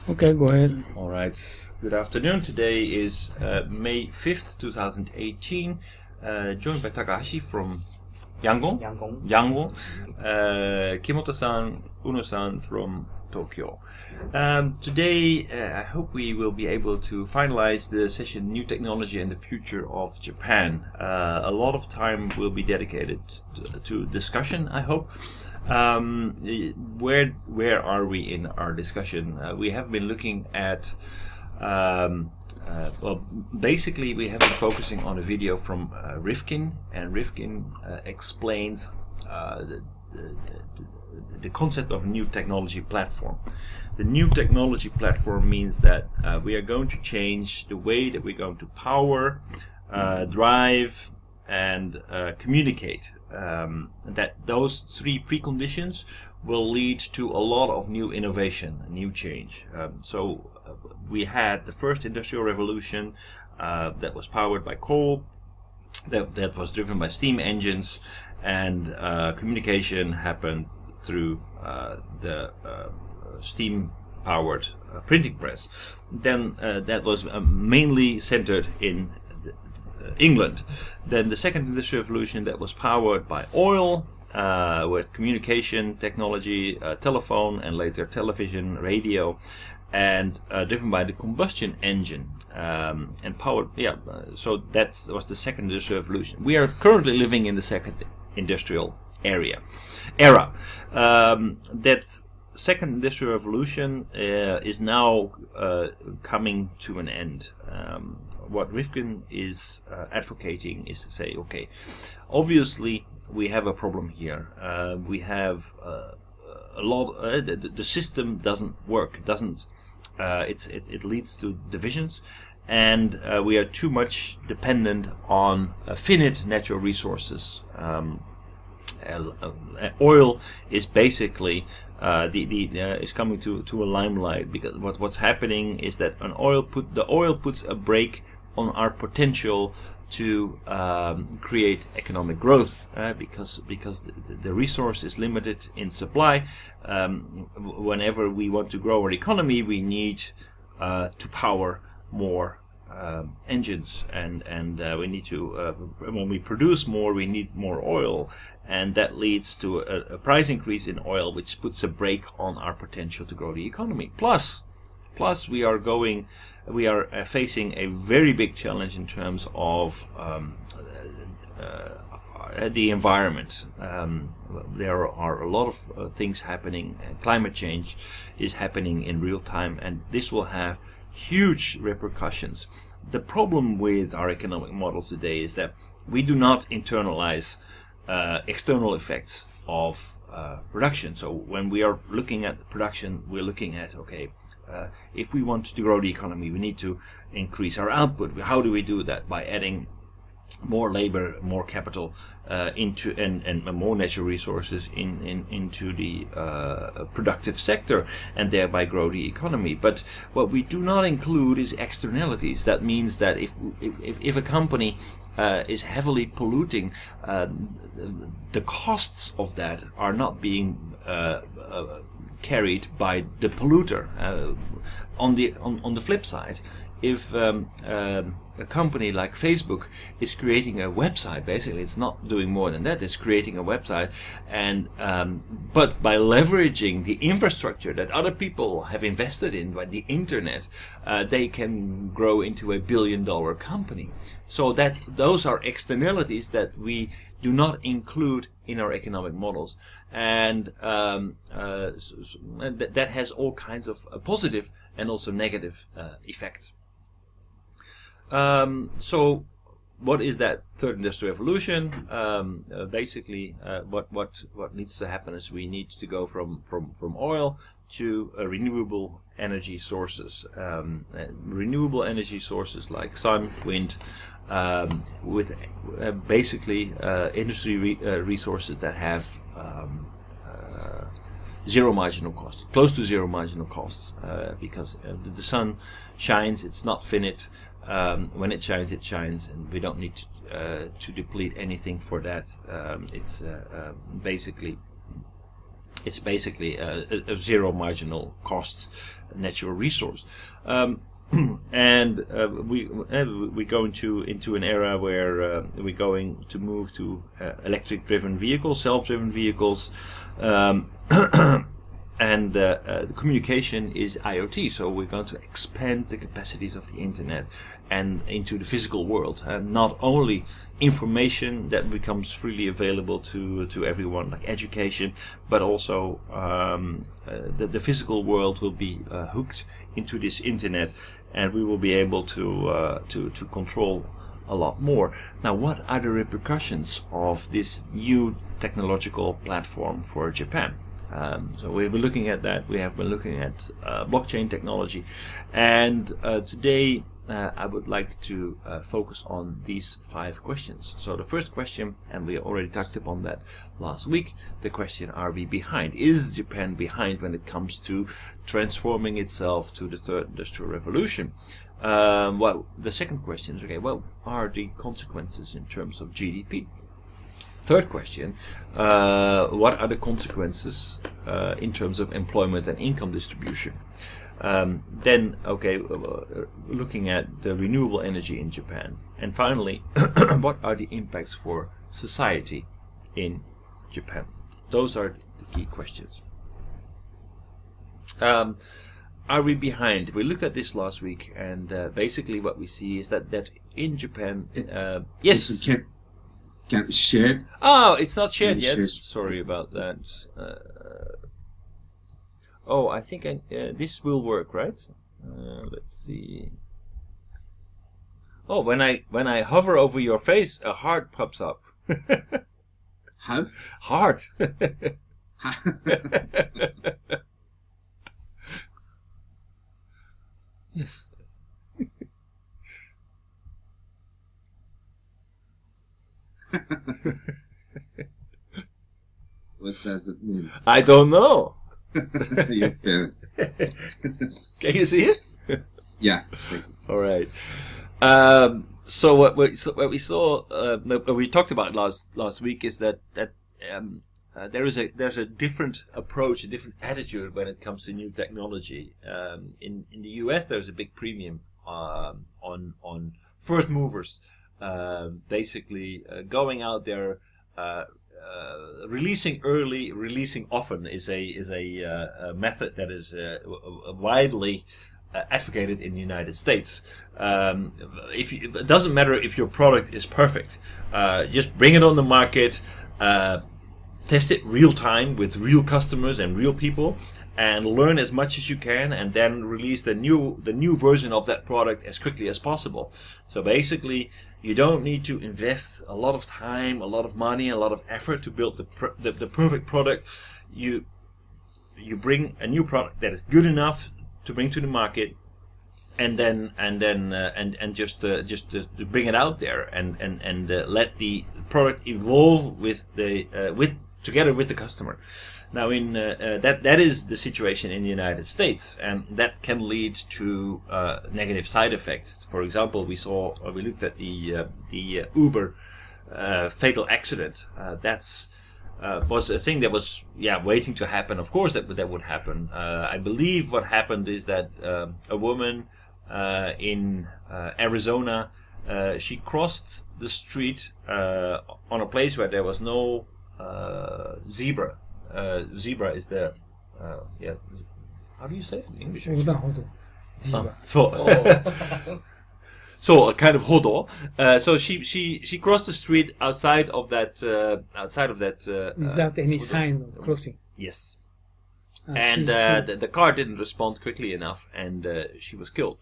Okay, go ahead. All right. Good afternoon. Today is May 5th, 2018. Joined by Takahashi from Yangon. Yangon. Kimoto-san, Uno-san from Tokyo. Today, I hope we will be able to finalize the session New Technology and the Future of Japan. A lot of time will be dedicated to discussion, I hope. Where are we in our discussion? We have been looking at well, basically we have been focusing on a video from Rifkin, and Rifkin explains the concept of a new technology platform. The new technology platform means that we are going to change the way that we're going to power, drive, and communicate. That those three preconditions will lead to a lot of new innovation, new change. We had the first industrial revolution that was powered by coal, that was driven by steam engines, and communication happened through the steam-powered printing press. Then that was mainly centered in England. Then the second industrial revolution that was powered by oil, with communication technology, telephone, and later television, radio, and driven by the combustion engine and powered. So that was the second industrial revolution. We are currently living in the second industrial era. That second industrial revolution is now coming to an end. What Rifkin is advocating is to say, okay, obviously we have a problem here. We have a lot. The system doesn't work. It leads to divisions, and we are too much dependent on finite natural resources. Oil is basically is coming to a limelight, because what's happening is that the oil puts a brake on our potential to create economic growth, because the resource is limited in supply. Whenever we want to grow our economy, we need to power more engines, and we need to when we produce more, we need more oil, and that leads to a price increase in oil, which puts a brake on our potential to grow the economy. Plus we are facing a very big challenge in terms of the environment. There are a lot of things happening. Climate change is happening in real time, and this will have huge repercussions. The problem with our economic models today is that we do not internalize external effects of production. So when we are looking at production, we're looking at, okay, if we want to grow the economy, we need to increase our output. How do we do that? By adding more labor, more capital into and more natural resources into the productive sector, and thereby grow the economy. But what we do not include is externalities. That means that if a company is heavily polluting, the costs of that are not being carried by the polluter. On the flip side, if a company like Facebook is creating a website, basically it's not doing more than that, it's creating a website, and but by leveraging the infrastructure that other people have invested in, by the internet, they can grow into a billion-dollar company. So those are externalities that we do not include in our economic models, and that has all kinds of positive and also negative effects. So what is that third industrial revolution? Basically, what needs to happen is we need to go from oil to renewable energy sources. Renewable energy sources like sun, wind, with basically industry resources that have zero marginal cost, close to zero marginal costs, because the sun shines, it's not finite. When it shines, and we don't need to deplete anything for that. It's basically It's basically a zero marginal cost natural resource. And we go into an era where we're going to move to electric-driven vehicles, self-driven vehicles, and the communication is IoT. So we're going to expand the capacities of the internet and into the physical world, and not only information that becomes freely available to everyone, like education, but also the physical world will be hooked into this internet, and we will be able to control a lot more. Now, what are the repercussions of this new technological platform for Japan? So we've been looking at that. We have been looking at blockchain technology, and today I would like to focus on these 5 questions. So the first question, and we already touched upon that last week, the question: are we behind? Is Japan behind when it comes to transforming itself to the third industrial revolution? Well, the second question is, okay, what are the consequences in terms of GDP? Third question, what are the consequences in terms of employment and income distribution? Then, okay, looking at the renewable energy in Japan. And finally, what are the impacts for society in Japan? Those are the key questions. Are we behind? We looked at this last week, and basically what we see is that in Japan, yes. Can share? Oh, it's not shared yet. Sorry about that. Oh, I think this will work, right? Let's see. Oh, when I hover over your face, a heart pops up. Have? Heart. Yes. What does it mean? I don't know. You can. Can you see it? Yeah. All right. So what we saw, what we talked about last week is that there's a different approach, a different attitude when it comes to new technology. In the US, there's a big premium on first movers. Basically, going out there, releasing early, releasing often is a method that is widely advocated in the United States. It doesn't matter if your product is perfect, just bring it on the market, test it real time with real customers and real people, and learn as much as you can, and then release the new version of that product as quickly as possible. So basically, you don't need to invest a lot of time, a lot of money, a lot of effort to build the perfect product. You bring a new product that is good enough to bring to the market, and just bring it out there and let the product evolve together with the customer. Now, in that is the situation in the United States, and that can lead to negative side effects. For example, we looked at the Uber fatal accident. Was a thing that was waiting to happen. Of course, that would happen. I believe what happened is that a woman in Arizona, she crossed the street on a place where there was no zebra. Zebra is the how do you say it in English? Zebra. So a kind of hodo. So she crossed the street outside of that without any sign of crossing. Yes. And the car didn't respond quickly enough, and she was killed.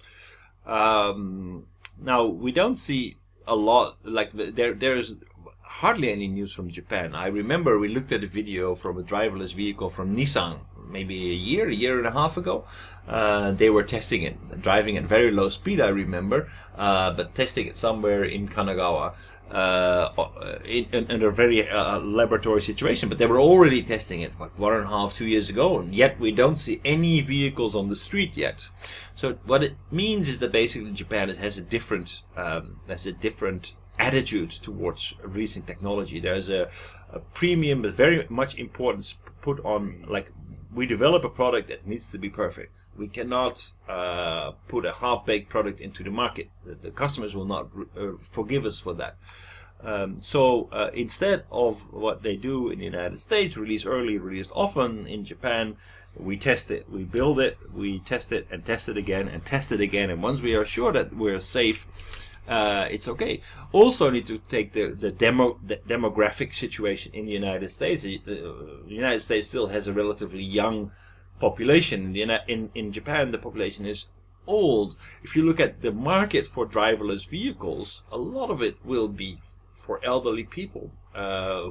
Now we don't see a lot, like there's hardly any news from Japan. I remember we looked at a video from a driverless vehicle from Nissan maybe a year and a half ago. They were testing it, driving at very low speed, I remember, but testing it somewhere in Kanagawa in a very laboratory situation. But they were already testing it, what, 1.5, 2 years ago, and yet we don't see any vehicles on the street yet. So what it means is that basically Japan has a different attitude towards releasing technology. There's a premium, but very much importance put on, like, we develop a product that needs to be perfect. We cannot put a half-baked product into the market. The customers will not forgive us for that. So instead of what they do in the United States, release early, release often, in Japan, we test it, we build it, we test it, and test it again, and test it again. And once we are sure that we're safe, it's okay. Also need to take the demographic situation in the United States. The United States still has a relatively young population. In Japan, the population is old. If you look at the market for driverless vehicles, a lot of it will be for elderly people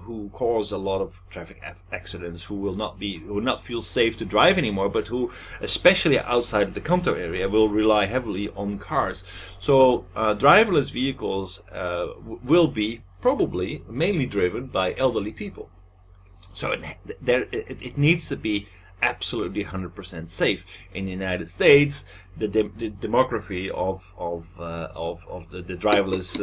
who cause a lot of traffic accidents, who will not feel safe to drive anymore, but who, especially outside of the Kanto area, will rely heavily on cars. So driverless vehicles will be probably mainly driven by elderly people. So it needs to be absolutely 100% safe. In the United States, the demography of the driverless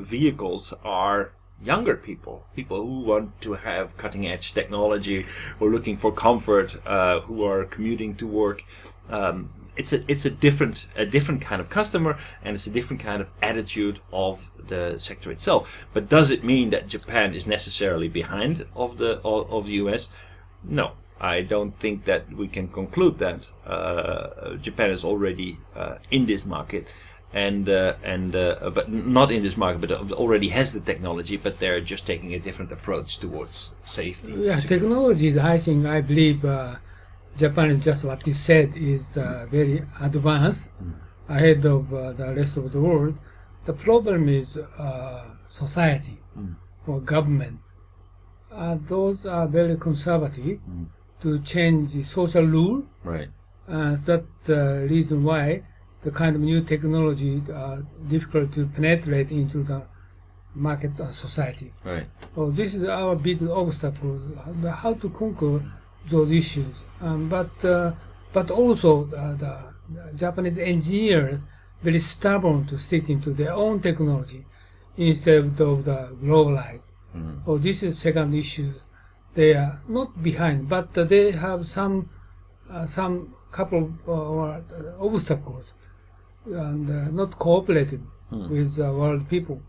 vehicles are younger people who want to have cutting-edge technology, who are looking for comfort, who are commuting to work. It's a different kind of customer, and it's a different kind of attitude of the sector itself. But does it mean that Japan is necessarily behind of the US? No. I don't think that we can conclude that Japan is already in this market, but not in this market, but already has the technology. But they're just taking a different approach towards safety. Yeah, technologies. I believe Japan, just what you said, is very advanced, ahead of the rest of the world. The problem is society or government. Those are very conservative. To change the social rule. Right. That's the reason why the kind of new technology are difficult to penetrate into the market society. Right. So this is our big obstacle, how to conquer those issues. But also the Japanese engineers very stubborn to stick into their own technology instead of the globalized. So this is second issue. They are not behind, but they have some couple of obstacles and not cooperative with world people.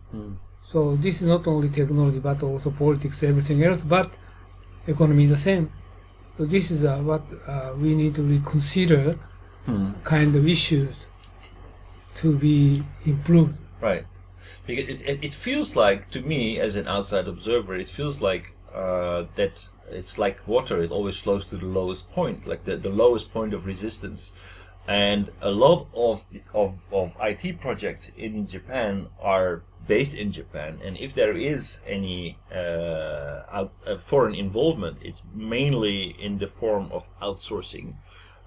So this is not only technology, but also politics, everything else. But economy is the same. So this is what we need to reconsider, kind of issues to be improved. Right. Because it feels like, to me as an outside observer, it feels like that it's like water. It always flows to the lowest point, like the lowest point of resistance. And a lot of IT projects in Japan are based in Japan. And if there is any foreign involvement, it's mainly in the form of outsourcing,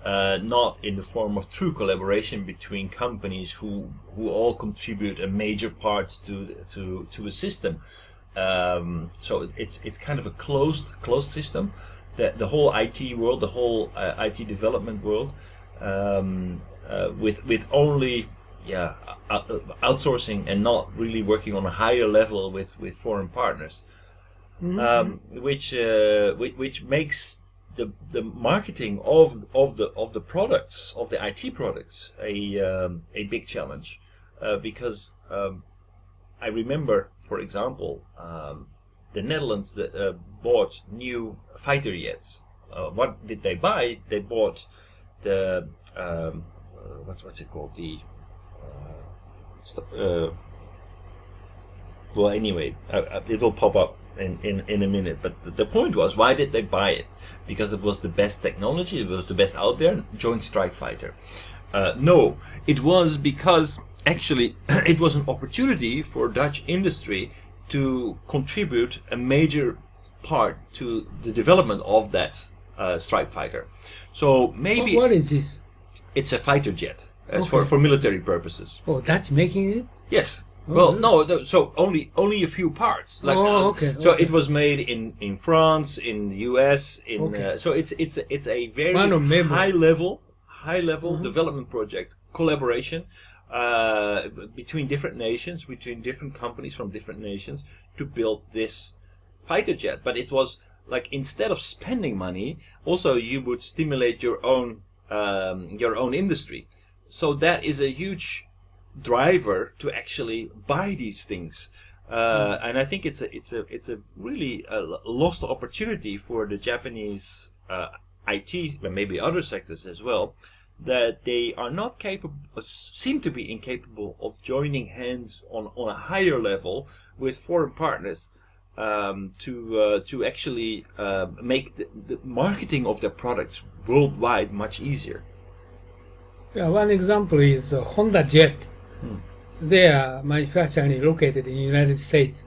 not in the form of true collaboration between companies who all contribute a major part to a system. So it's kind of a closed system. The whole IT world, the whole IT development world, with only outsourcing and not really working on a higher level with foreign partners, which makes the marketing of the products, of the IT products, a big challenge, because I remember, for example, the Netherlands that bought new fighter jets. What did they buy? They bought the what's it called? The well, anyway, it will pop up in a minute. But the point was, why did they buy it? Because it was the best technology. It was the best out there. Joint Strike Fighter. No, it was because actually it was an opportunity for Dutch industry to contribute a major part to the development of that strike fighter. So maybe what is this? It's a fighter jet, for military purposes. Oh, Dutch making it? Yes. Oh, Well, really? no. So only a few parts. Like, okay. So Okay. it was made in France, in the US, Okay. so it's a very One of many. high level development project, collaboration. between different nations, between different companies from different nations to build this fighter jet. But it was like, instead of spending money, also you would stimulate your own industry. So that is a huge driver to actually buy these things. And I think it's a really lost opportunity for the Japanese IT and maybe other sectors as well, that they are not capable, seem to be incapable of joining hands on a higher level with foreign partners to actually make the marketing of their products worldwide much easier. Yeah, one example is Honda Jet. They are manufacturing located in the United States,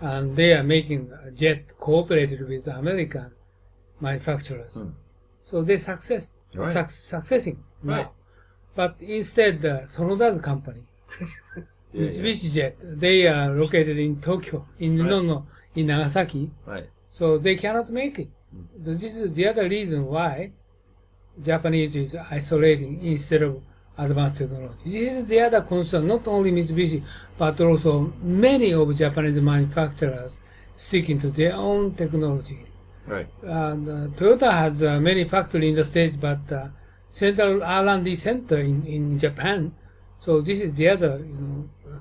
and they are making a jet cooperated with American manufacturers. So they successing now. Right. But instead, Sonoda's company, Mitsubishi Jet, they are located in Tokyo, in Nagasaki. Right. So they cannot make it. So this is the other reason why Japanese is isolating instead of advanced technology. This is the other concern, not only Mitsubishi, but also many of Japanese manufacturers sticking to their own technology. Right. Toyota has many factories in the States, but central R&D center in Japan. So this is the other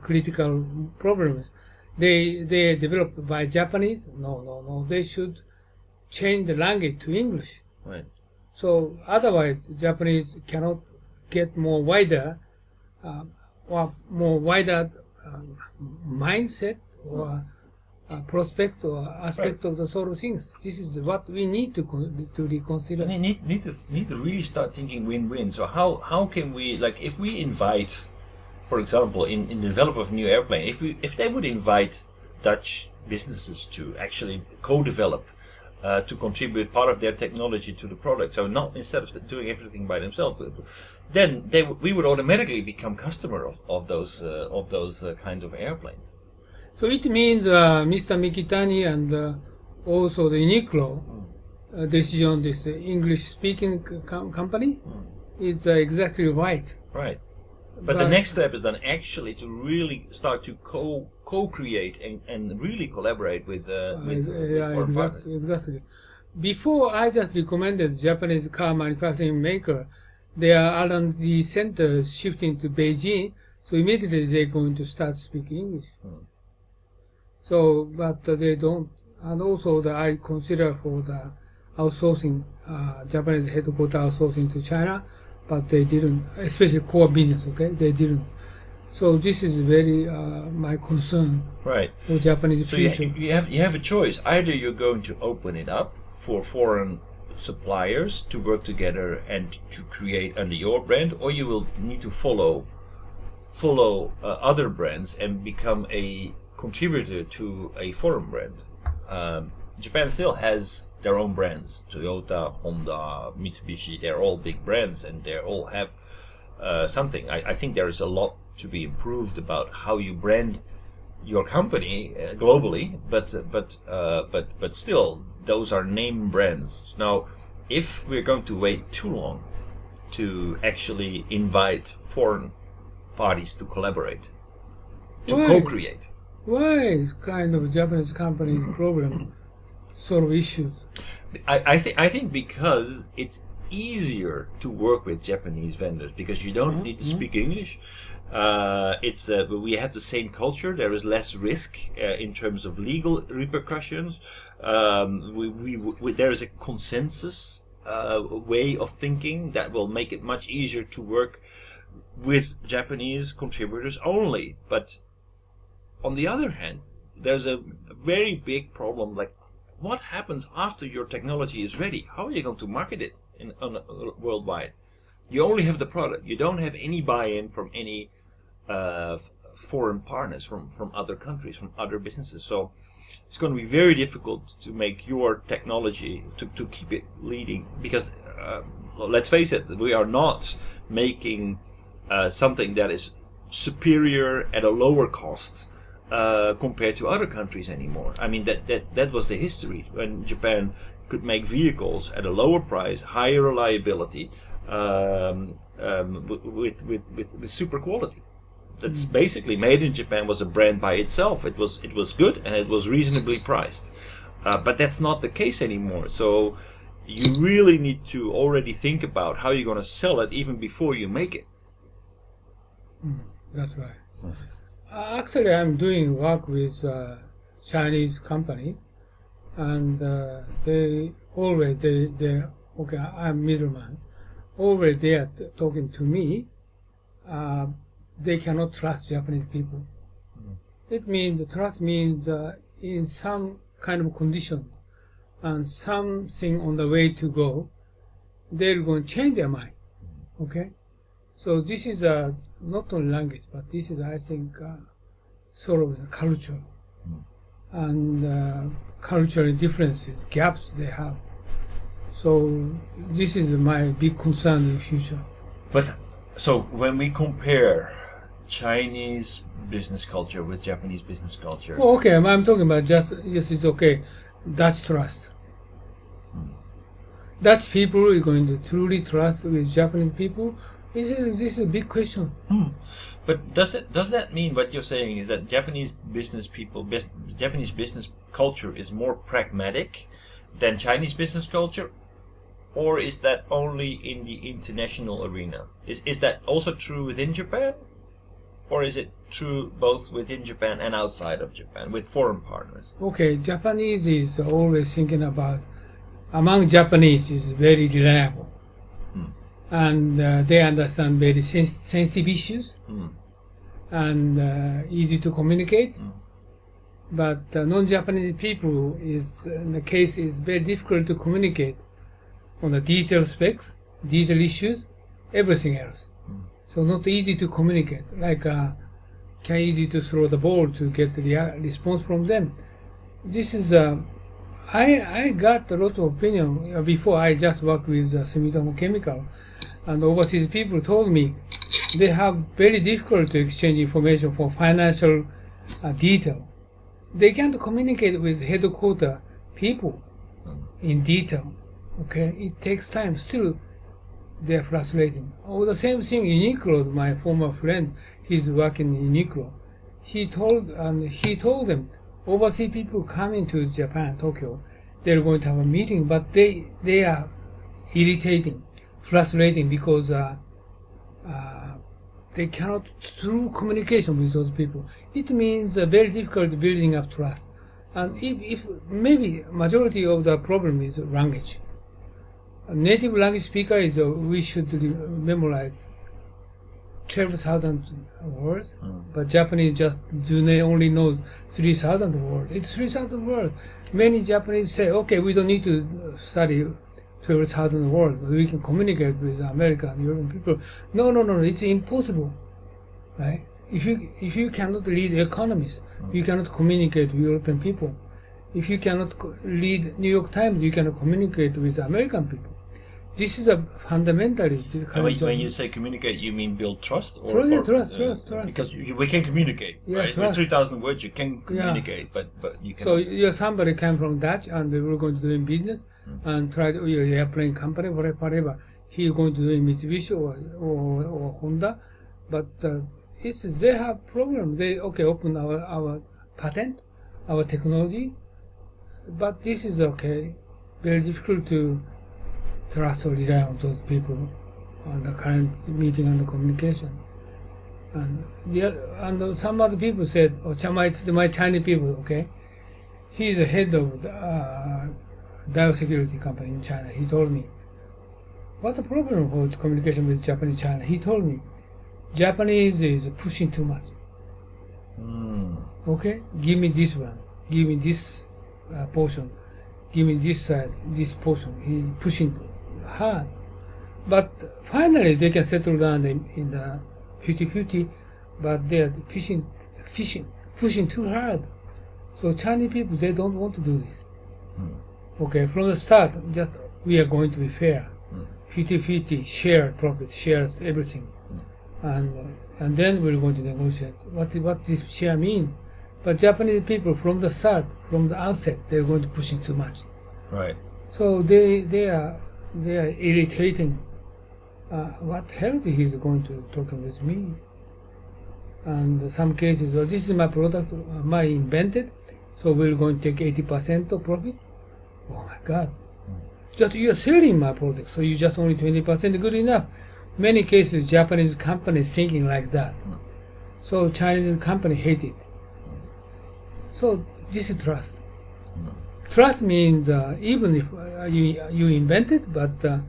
critical problems. They developed by Japanese. No. They should change the language to English. Right. So otherwise, Japanese cannot get more wider mindset or prospect or aspect of the sort of things. This is what we need to reconsider. And need to really start thinking win-win. So how can we, like, if we invite, for example, in the development of a new airplane, if they would invite Dutch businesses to actually co-develop, to contribute part of their technology to the product, so not instead of doing everything by themselves, then we would automatically become customer of those kind of airplanes. So it means Mr. Mikitani and also the Uniqlo decision, this English-speaking company, is exactly right. Right. But the next step is then actually to really start to co-create and really collaborate with foreign partners. Exactly. Before, I just recommended Japanese car manufacturing maker, their R&D center shifting to Beijing, so immediately they're going to start speaking English. So, but they don't. And also, I consider for the outsourcing, Japanese headquarter outsourcing to China, but they didn't, especially core business, okay? They didn't. So this is very my concern. Right. For Japanese future. You have a choice. Either you're going to open it up for foreign suppliers to work together and to create under your brand, or you will need to follow other brands and become a contributor to a foreign brand. Japan still has their own brands. Toyota, Honda, Mitsubishi, they're all big brands and they all have something. I think there is a lot to be improved about how you brand your company globally, but still, those are name brands. Now, if we're going to wait too long to actually invite foreign parties to collaborate, to co-create. Why is kind of Japanese companies' problem sort of issues? I think because it's easier to work with Japanese vendors because you don't need to speak English. We have the same culture. There is less risk in terms of legal repercussions. There is a consensus way of thinking that will make it much easier to work with Japanese contributors only. But on the other hand, there's a very big problem. Like, what happens after your technology is ready? How are you going to market it worldwide? You only have the product. You don't have any buy-in from any foreign partners, from other countries, from other businesses. So it's going to be very difficult to make your technology, to keep it leading. Because let's face it, we are not making something that is superior at a lower cost compared to other countries anymore. I mean, that was the history when Japan could make vehicles at a lower price, higher reliability, with super quality. That's basically made in Japan was a brand by itself. It was good and it was reasonably priced, but that's not the case anymore. So you really need to already think about how you're going to sell it even before you make it. That's right. Actually, I'm doing work with Chinese company, and they always they okay. I'm middleman. Always they are talking to me. They cannot trust Japanese people. It means trust means in some kind of condition and something on the way to go, they're going to change their mind. Okay, so this is not only language, but this is, I think, sort of culture and cultural differences, gaps they have. So this is my big concern in the future. But so when we compare Chinese business culture with Japanese business culture. Oh, okay, I'm talking about just it's okay. Dutch trust. Dutch people are going to truly trust with Japanese people. This is a big question. But does that mean what you're saying is that Japanese business culture is more pragmatic than Chinese business culture, or is that only in the international arena? Is that also true within Japan, or is it true both within Japan and outside of Japan with foreign partners? Okay, Japanese is always thinking about, among Japanese is very reliable. And they understand very sensitive issues and easy to communicate. But non-Japanese people in the case is very difficult to communicate on the detailed specs, detailed issues, everything else. So not easy to communicate. Like easy to throw the ball to get the response from them. This is I got a lot of opinion before. I just worked with Sumitomo Chemical. And overseas people told me they have very difficult to exchange information for financial detail. They can't communicate with headquarter people in detail. Okay, it takes time. Still, they're frustrating. Oh, the same thing. Uniqlo, my former friend, he's working in Uniqlo. He told them overseas people coming to Japan, Tokyo, they're going to have a meeting, but they are irritating. Frustrating because they cannot through communication with those people. It means very difficult building up trust. And if maybe majority of the problem is language. A native language speaker is we should memorize 12,000 words, but Japanese just only knows 3,000 words. It's 3,000 words. Many Japanese say, okay, we don't need to study 12,000 words. We can communicate with American, European people. No, it's impossible, right? If you cannot lead economists, you cannot communicate with European people. If you cannot lead New York Times, you cannot communicate with American people. This is a fundamentally. When you say communicate, you mean build trust? Trust. Because we can communicate, right? With 3,000 words, you can communicate, but you can. So somebody came from Dutch and they were going to do in business and tried airplane company, whatever. He is going to do in Mitsubishi or Honda, but they have problems. They open our patent, our technology, but this is okay. Very difficult to trust or rely on those people on the current meeting and the communication. And some other people said, my Chinese people, okay, he is the head of the biosecurity company in China. He told me, what's the problem with communication with Japanese China? He told me, Japanese is pushing too much. Okay, give me this one, give me this portion, give me this side, this portion. He pushing hard, but finally they can settle down in the 50-50, but they are pushing too hard. So Chinese people, they don't want to do this. Okay, from the start, just we are going to be fair, 50-50, share profit, shares everything, and then we're going to negotiate. What this share mean? But Japanese people, from the start, from the onset, they're going to pushing too much. Right. So they are irritating what hell he's going to talk with me? And some cases, this is my product, my invented, so we're going to take 80% of profit. Oh my God! Just you're selling my product, so you just only 20% good enough. Many cases, Japanese companies thinking like that. So Chinese company hate it. So this is trust. Trust means even if you invent it, but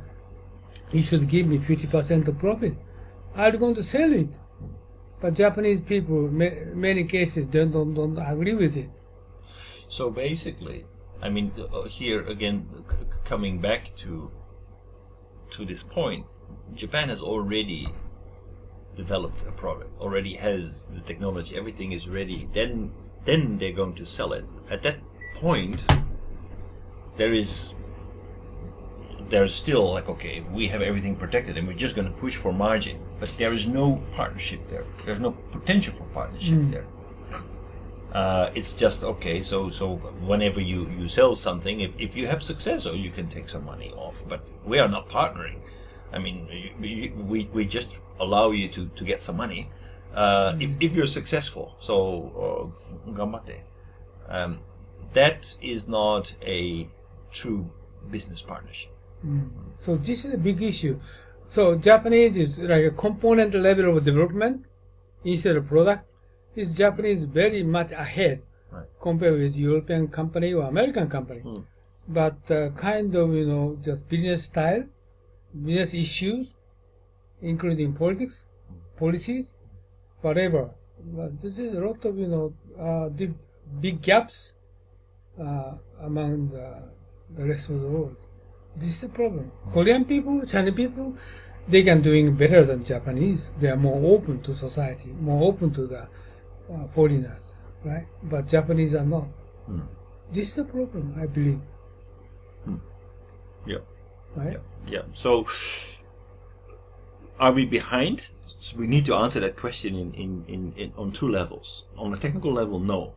you should give me 50% of profit. I'm going to sell it. But Japanese people, many cases, don't agree with it. So basically, I mean, here again, coming back to this point, Japan has already developed a product, already has the technology, everything is ready. Then they're going to sell it. At that point, there's still like, okay, we have everything protected and we're just going to push for margin, but there is no partnership there. There's no potential for partnership there. It's just, okay, so whenever you sell something, if you have success, or you can take some money off, but we are not partnering. I mean, we just allow you to get some money if you're successful. So ganbatte. That is not a true business partnership. So this is a big issue. So Japanese is like a component level of development instead of product. Is Japanese very much ahead compared with European company or American company. But kind of, just business style, business issues, including politics, policies, whatever. But this is a lot of, big gaps among the rest of the world. This is a problem. Korean people, Chinese people, they can doing better than Japanese. They are more open to society, more open to the foreigners, right? But Japanese are not. This is a problem, I believe. Yeah. Right? Yeah. So, are we behind? So we need to answer that question in on two levels. On a technical level, no.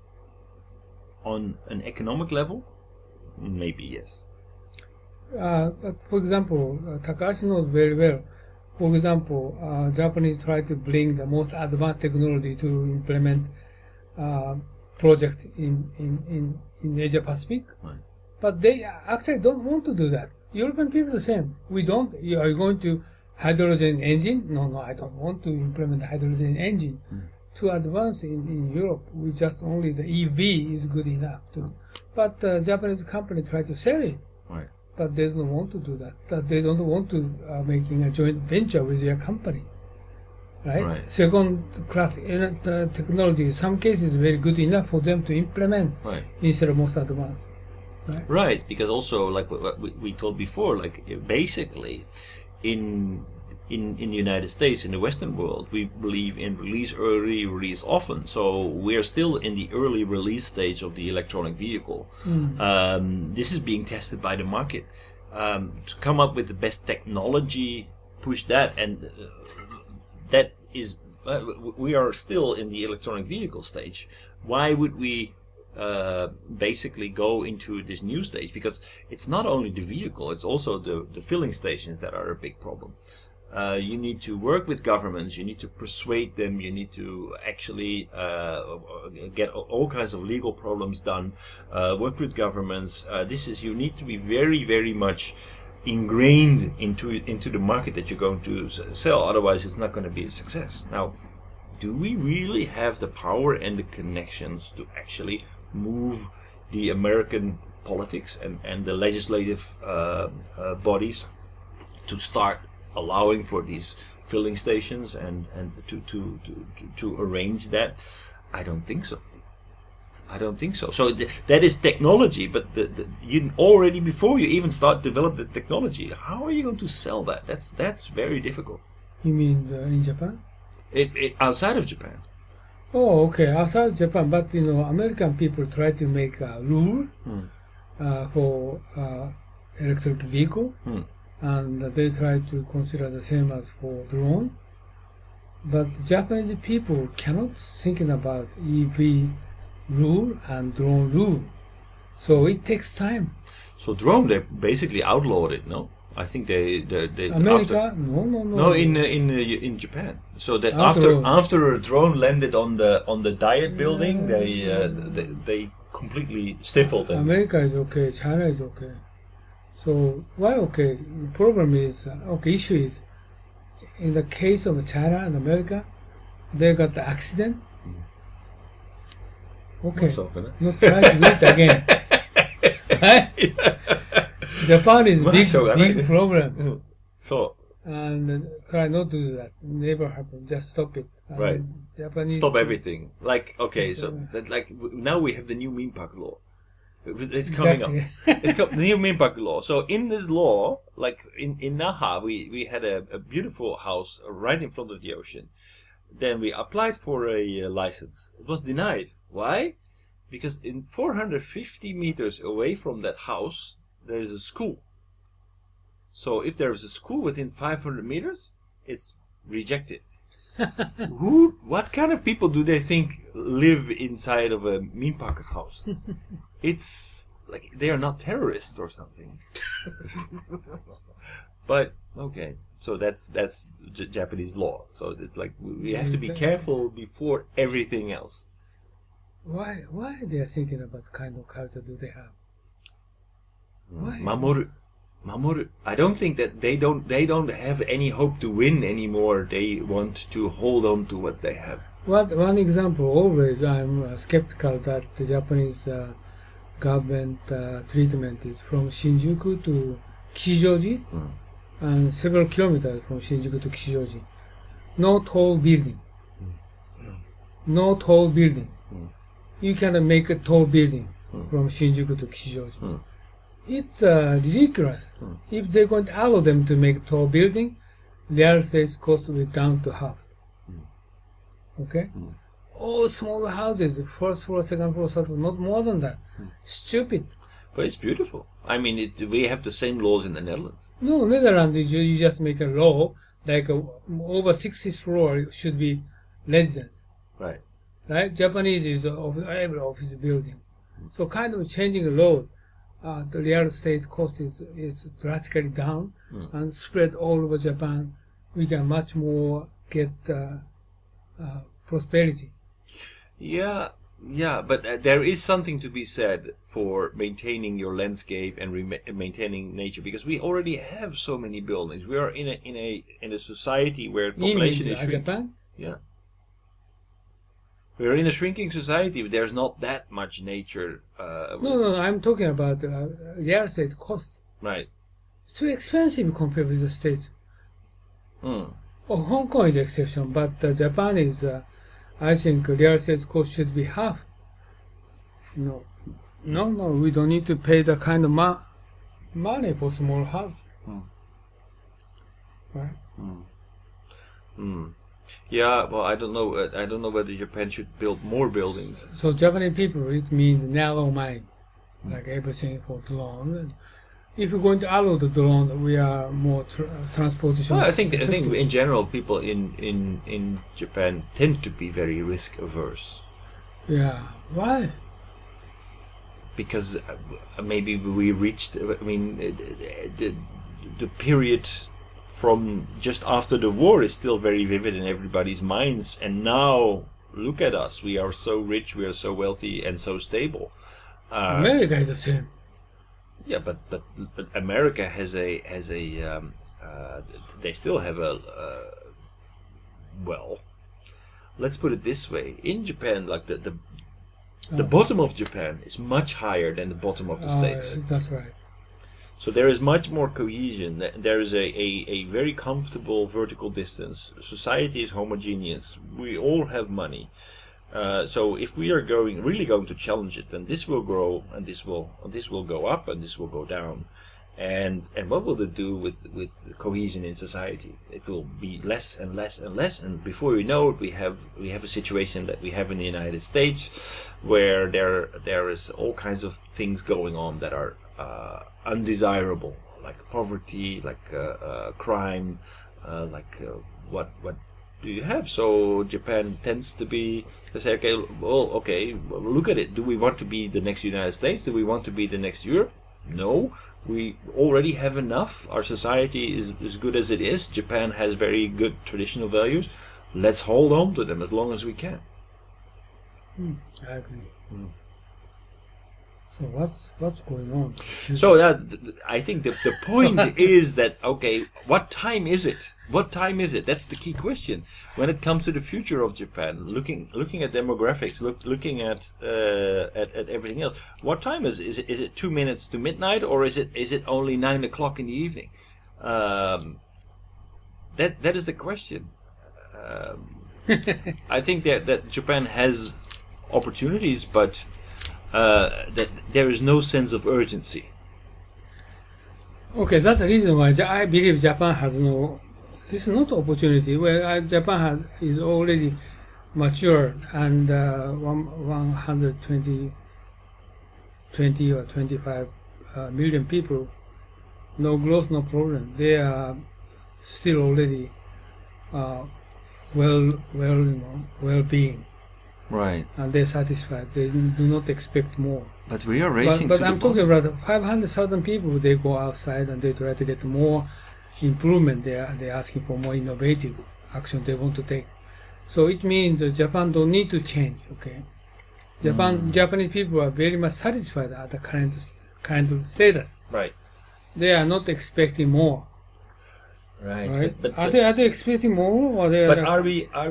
On an economic level, maybe yes. For example, Takashi knows very well. For example, Japanese try to bring the most advanced technology to implement project in Asia Pacific, but they actually don't want to do that. European people the same. We don't. Are you going to hydrogen engine? No, I don't want to implement hydrogen engine. Too advanced in Europe. We just only the EV is good enough to. But Japanese company try to sell it. Right. But they don't want to do that. That they don't want to making a joint venture with their company, right? Second class technology, in some cases, very good enough for them to implement instead of most advanced. Right, because also like what we told before, like basically, in the United States, in the Western world, we believe in release early, release often. So we're still in the early release stage of the electronic vehicle. This is being tested by the market to come up with the best technology, push that, and that is we are still in the electronic vehicle stage. Why would we basically go into this new stage? Because it's not only the vehicle, it's also the filling stations that are a big problem. You need to work with governments, you need to persuade them, you need to actually get all kinds of legal problems done, work with governments. You need to be very, very much ingrained into the market that you're going to sell, otherwise it's not going to be a success. Now, do we really have the power and the connections to actually move the American politics and the legislative bodies to start allowing for these filling stations and to arrange that? I don't think so. So that is technology, but you already, before you even start develop the technology, how are you going to sell that? That's very difficult. You mean in Japan? It outside of Japan. Oh, okay, outside Japan, but American people try to make a rule for electric vehicle. And they try to consider the same as for drone. But Japanese people cannot thinking about EV rule and drone rule. So it takes time. So drone, they basically outlawed it, no? I think they America? after, No. no, in Japan. So that After- after a drone landed on the Diet building, they completely stifled them. America is okay, China is okay. So why okay? The problem is issue is in the case of China and America, they got the accident. Okay, not try to do it again. Right? Japan is big problem. So And try not to do that. Never happen. Just stop it. Right. Japanese stop everything. Like okay, so that now we have the new Minpak law. It's coming up. It's the new Minpak law. So in this law, like in Naha, we had a beautiful house right in front of the ocean. Then we applied for a license. It was denied. Why? Because in 450 meters away from that house, there is a school. So if there is a school within 500 meters, it's rejected. What kind of people do they think live inside of a Minpak house? It's like they are not terrorists or something. But okay, so that's Japanese law. So it's like we have to be careful before everything else. Why they are thinking about kind of culture do they have? Why? Mamoru. I don't think that they don't have any hope to win anymore. They want to hold on to what they have. One example, always I'm skeptical that the Japanese government treatment is from Shinjuku to Kishijoji, and several kilometers from Shinjuku to Kishijoji. No tall building. No tall building. You cannot make a tall building from Shinjuku to Kishijoji. It's ridiculous. If they're going to allow them to make tall building, real estate cost will be down to half. Okay? All small houses, first floor, second floor, third floor, not more than that. Stupid. But it's beautiful. I mean, we have the same laws in the Netherlands. No, Netherlands, you just make a law, like over 60th floor should be residence. Right. Right? Japanese is every office building. So kind of changing the laws. The real estate cost is drastically down and spread all over Japan. We can much more get prosperity. Yeah, but there is something to be said for maintaining your landscape and maintaining nature, because we already have so many buildings. We are in a society where population is shrinking. Japan? Yeah. We're in a shrinking society. There's not that much nature. No, I'm talking about real estate cost. Right. It's too expensive compared with the States. Oh, Hong Kong is the exception, but Japan is, I think, real estate cost should be half. No, we don't need to pay the kind of money for small house. Right? Yeah, well, I don't know. I don't know whether Japan should build more buildings. So Japanese people, it means narrow mind, like everything for drone. If we're going to allow the drone, we are more transportation. Well, I think in general, people in Japan tend to be very risk averse. Yeah, why? Because maybe we reached. I mean, the period from just after the war is still very vivid in everybody's minds, and now look at us. We are so rich, we are so wealthy, and so stable. America is the same. Yeah, but America has a they still have a well, let's put it this way. In Japan, like the bottom of Japan is much higher than the bottom of the States. That's right. So there is much more cohesion. There is a very comfortable vertical distance. Society is homogeneous. We all have money. So if we are really going to challenge it, then this will grow, and this will go up, and this will go down. And what will it do with cohesion in society? It will be less and less and less, and before we know it, we have a situation that we have in the United States, where there is all kinds of things going on that are undesirable, like poverty, like crime, what do you have? So Japan tends to be, they say, okay, look at it. Do we want to be the next United States? Do we want to be the next Europe? No, we already have enough. Our society is as good as it is. Japan has very good traditional values. Let's hold on to them as long as we can. I agree. So what's going on? So I think the point is that, okay, what time is it? What time is it? That's the key question when it comes to the future of Japan. Looking at demographics, looking at everything else. What time is it? Is it 2 minutes to midnight, or is it only 9 o'clock in the evening? That is the question. I think that Japan has opportunities, but that there is no sense of urgency. Okay, that's the reason why I believe Japan has no. It's not opportunity. Well, Japan is already mature, and 120 or 25 million people. No growth, no problem. They are still already well-being. Right. And they're satisfied. They do not expect more. But we are racing but to I'm the talking about 500,000 people. They go outside and they try to get more improvement. They're asking for more innovative action they want to take. So it means that Japan don't need to change. Okay, Japanese people are very much satisfied at the current status. Right. They are not expecting more. Right. But are they expecting more? Or are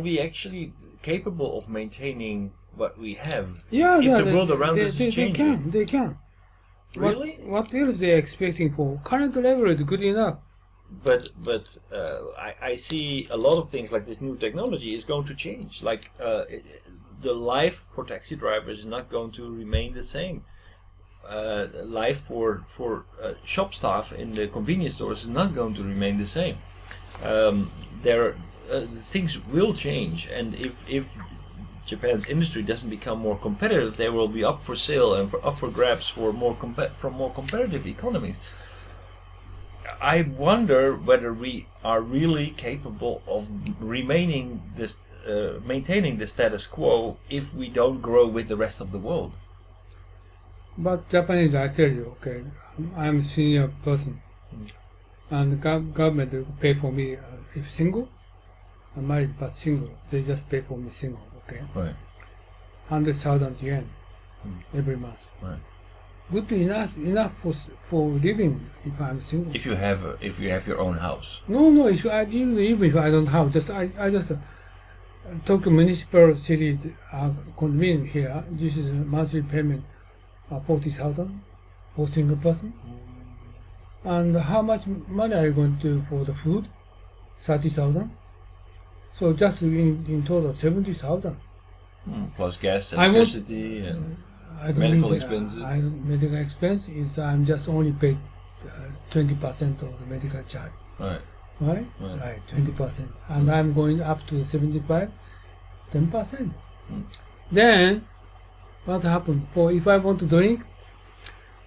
we actually capable of maintaining what we have? Yeah, if the world around us is changing, they can. Really? What else they are expecting for? Current level is good enough. But I see a lot of things like this new technology is going to change. Like the life for taxi drivers is not going to remain the same. Life for shop staff in the convenience stores is not going to remain the same. Things will change, and if Japan's industry doesn't become more competitive, they will be up for sale and up for grabs for more competitive economies. I wonder whether we are really capable of maintaining the status quo if we don't grow with the rest of the world. But Japanese, I tell you, okay, I'm a senior person, and the government will pay for me if single. I'm married but single. They just pay for me single, okay? Right. 100,000 yen every month. Right. Good enough for living if I'm single. If you have your own house. No. Even if I don't have, I just talk to municipal cities condominium here. This is a monthly payment, 40,000 for single person. And how much money are you going to for the food? 30,000. So just in total 70,000. Plus gas, electricity, and medical expenses. Medical expense is I'm just only paid 20% of the medical charge. Right. Right. 20%, and I'm going up to 75, 10%. Then what happened? For if I want to drink,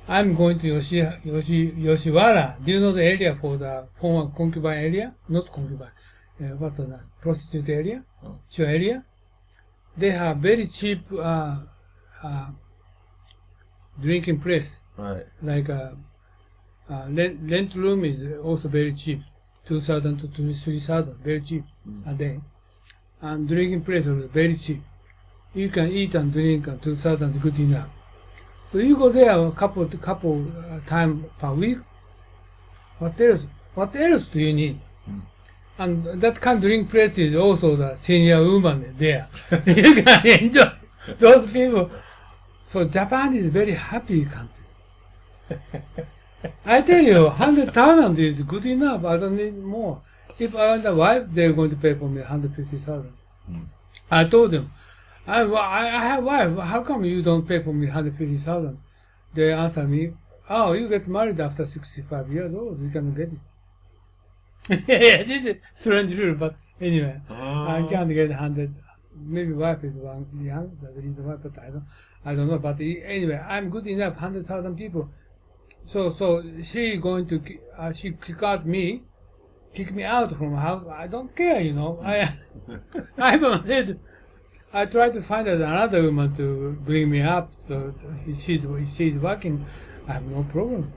I'm going to Yoshiwara. Do you know the area for the former concubine area? Not concubine. What's that? Prostitute area? Show area? They have very cheap drinking place. Right. Like rent room is also very cheap. 2,000 to 3,000, very cheap a day. And drinking place is very cheap. You can eat and drink and 2,000 is good enough. So you go there a couple times per week. What else do you need? And that kind of drink place is also the senior woman there. You can enjoy those people. So Japan is a very happy country. I tell you, 100,000 is good enough. I don't need more. If I want a wife, they're going to pay for me 150,000. I told them, I have a wife. How come you don't pay for me 150,000? They answer me, oh, you get married after 65 years old. You can get it. Yeah, this is strange rule, but anyway, I can't get 100. Maybe wife is one young. That's the reason why, but I don't know. But anyway, I'm good enough. 100,000 people. So she going to she kick me out from her house. I don't care, you know. I even said I tried to find another woman to bring me up. So she's working I have no problem.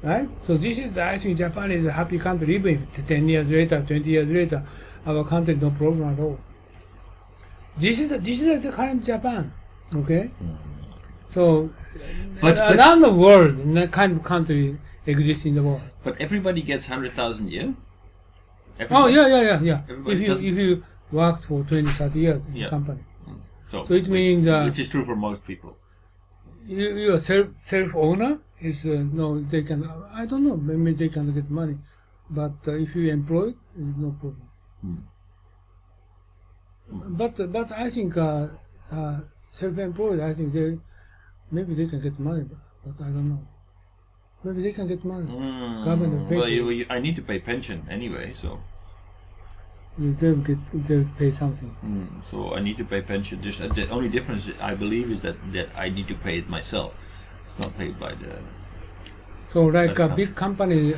Right? So this is, I think Japan is a happy country. Even if 10 years later, 20 years later, our country no problem at all. This is the current Japan. Okay? So around the world, that kind of country exists in the world. But everybody gets 100,000 yen? Oh, yeah. Everybody If you worked for 20, 30 years in the company. So it means... which is true for most people. You are self-owner, is no, they can, I don't know, maybe they can get money. But if you employ, no problem. But I think self-employed, I think maybe they can get money, but I don't know. Maybe they can get money. Government will pay. Well, I need to pay pension anyway, so they'll pay something. So I need to pay pension. Just the only difference I believe is that I need to pay it myself. It's not paid by the. So like a big company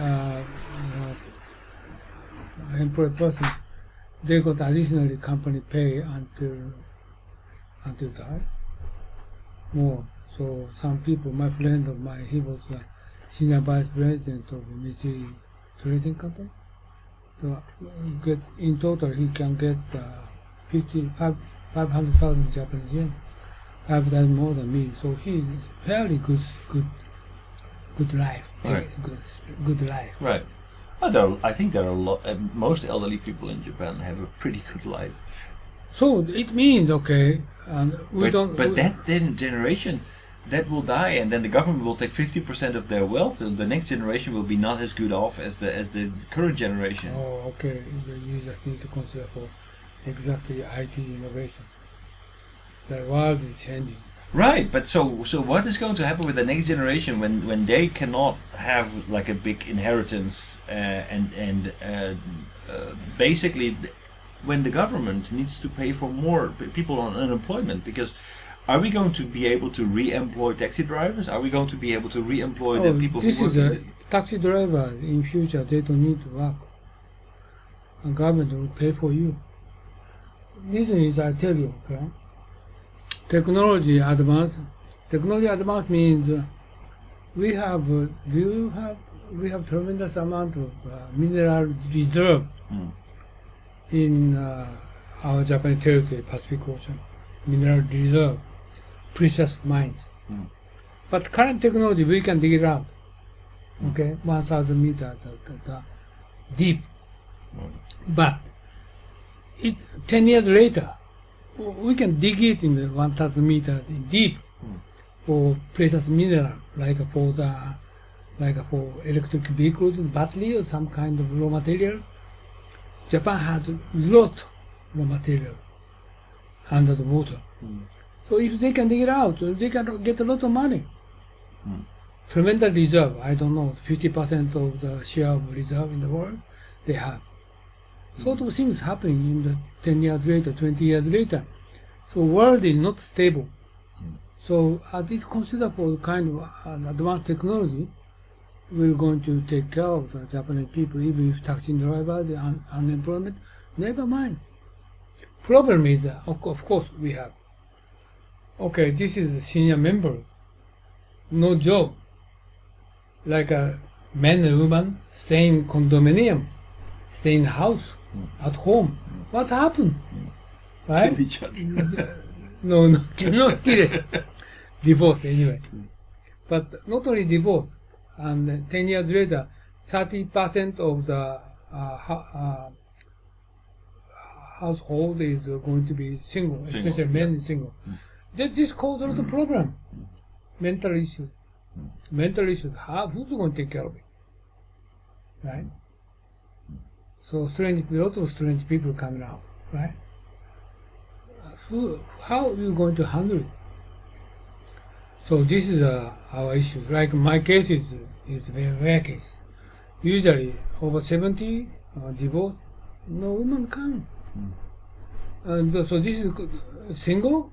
employed person, they got additionally company pay until die more. So some people, my friend of mine, he was senior vice president of Mitsubishi trading company. So in total he can get 500,000 Japanese yen. 5 times more than me. So he's fairly good life. Right. Good life. Right. I think there are a lot. Most elderly people in Japan have a pretty good life. So it means okay, But that then generation, that will die, and then the government will take 50% of their wealth, and the next generation will be not as good off as the current generation. Oh, okay. You just need to consider for exactly IT innovation. The world is changing. Right, but so what is going to happen with the next generation when they cannot have like a big inheritance and basically when the government needs to pay for more people on unemployment? Because are we going to be able to re-employ taxi drivers? Are we going to be able to re-employ the people who work in the taxi drivers in future? They don't need to work. The government will pay for you. Reason is I tell you, okay? Technology advance means we have tremendous amount of mineral reserve in our Japanese territory, Pacific Ocean. Mineral reserve, precious mines. But current technology, we can dig it out. Okay, 1,000 meters deep. But it's 10 years later. We can dig it in the 1,000 meters deep for precious mineral, like for electric vehicles, battery or some kind of raw material. Japan has a lot of raw material under the water. So if they can dig it out, they can get a lot of money. Tremendous reserve, I don't know, 50% of the share of reserve in the world they have. Sort of things happening in the 10 years later, 20 years later. So world is not stable. So it's considered for kind of advanced technology, we're going to take care of the Japanese people, even if taxi drivers, the unemployment, never mind. Problem is, of course, we have. Okay, this is a senior member, no job. Like a man and woman stay in condominium, stay in the house, at home. What happened? Right? kill each other? No, not kill it. Divorce anyway. But not only divorce, and 10 years later, 30% of the household is going to be single, especially men single. This causes a lot of problem. Mental issues. Mental issues. Who's going to take care of it? Right? So a lot of strange people coming out, right? How are you going to handle it? So this is our issue. Like my case is a very rare case. Usually over 70 divorce, no woman can. And so this is single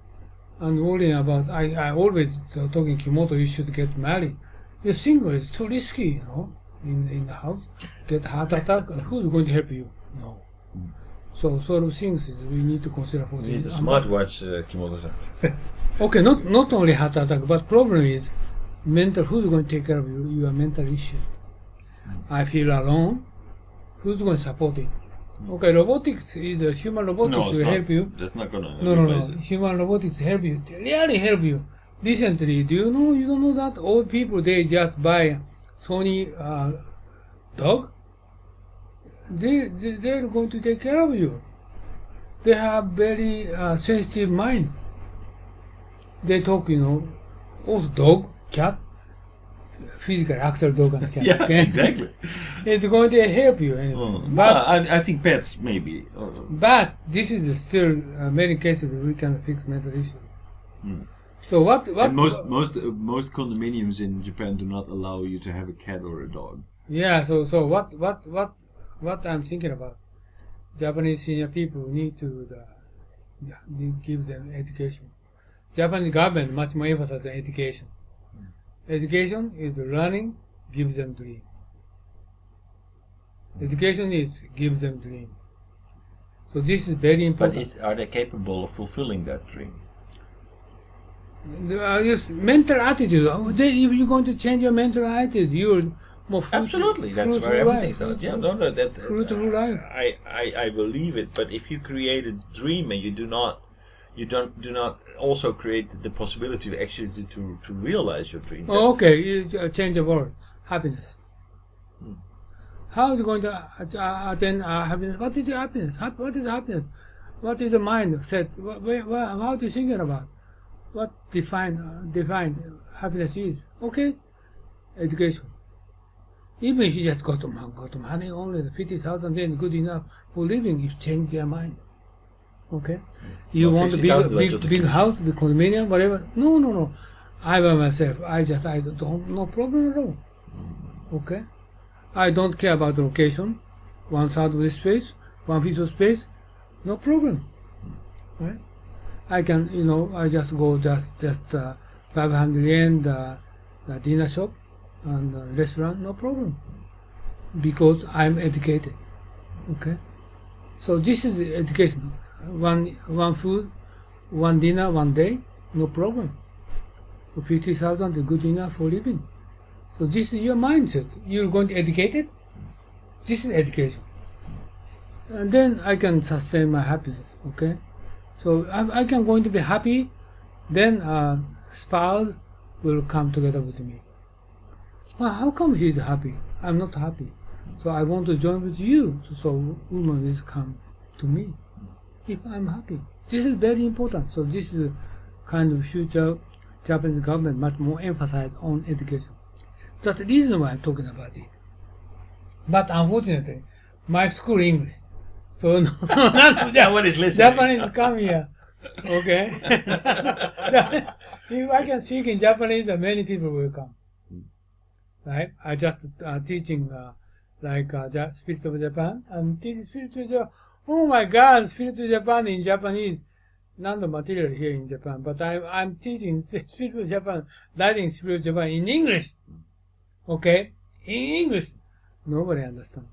and worrying about. I always talking Kimoto, you should get married. You're single, it's too risky, you know, in the house. Get heart attack, who's going to help you? No. So sort of things is we need to consider for You need a smartwatch, Kimoto-san. Okay, not only heart attack, but problem is who's going to take care of your mental issues? I feel alone. Who's going to support it? Okay, robotics is human robotics will help you. That's not gonna. No. Human robotics help you. They really help you. Recently, do you know? You don't know that old people they just buy Sony dog. They're going to take care of you. They have very sensitive mind. They talk, also dog, cat, physical, actual dog and cat. Yeah, okay? exactly. It's going to help you anyway. But I think pets maybe. But this is still many cases we can fix mental issues. So what? And most condominiums in Japan do not allow you to have a cat or a dog. Yeah. So what I'm thinking about, Japanese senior people need to give them education. Japanese government much more emphasis on education. Education is learning, gives them dream. Education is gives them dream. So this is very important. But are they capable of fulfilling that dream? Just mental attitude. If you're going to change your mental attitude, you're more fruitful. Absolutely, that's fruitful where everything life. starts. Yeah, no, that Fruitful life. I believe it. But if you create a dream and you do not also create the possibility to actually to realize your dream. Oh, okay, you change the word. Happiness. How is it going to attain happiness? What is your happiness? What is happiness? What is the mind set? How do you think about? What define happiness is? Okay, education. Even if you just got money, only the 50,000 then good enough for living. You change their mind. Okay, you want a big house, big condominium, whatever. No. I by myself, I don't, no problem at all. Okay, I don't care about the location. 1/3 of this space, 1 piece of space, no problem. Right? I can, I just go just 500 yen the dinner shop and restaurant, no problem, because I'm educated. Okay, so this is education. One food, one dinner, one day, no problem. For 50,000 is good enough for living. So this is your mindset. You're going to educate it. This is education, and then I can sustain my happiness. Okay, so I can going to be happy. Then spouse will come together with me. Well, how come he's happy? I'm not happy. So I want to join with you. So woman is come to me. If I'm happy, this is very important. So this is kind of future Japanese government much more emphasize on education. That's the reason why I'm talking about it. But unfortunately, my school English, so none of No one is listening. Japanese come here. Okay, if I can speak in Japanese, many people will come. Right? I just teaching Spirit of Japan and teaching Spirit of Japan. Oh my God, Spirit of Japan in Japanese. None of material here in Japan, but I'm teaching Spirit of Japan, writing Spirit of Japan in English. Okay? In English. Nobody understands.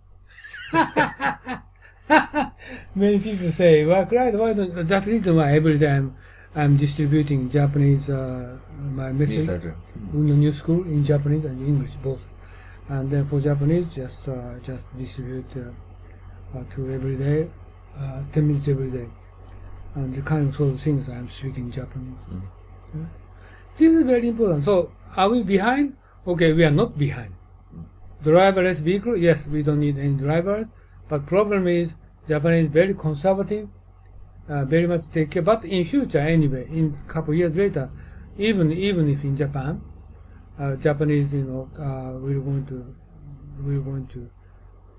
Many people say, well, Clyde, why don't... That's the reason why every time I'm distributing Japanese, my message in the new school in Japanese and English both. And then for Japanese, just distribute to every day, 10 minutes every day. And the kind of sort of things I'm speaking Japanese. Yeah. This is very important. So, are we behind? Okay, we are not behind. Driverless vehicle, yes, we don't need any drivers. But problem is, Japanese very conservative, very much take care. But in future, anyway, in a couple of years later, even if in Japan, Japanese, we're going to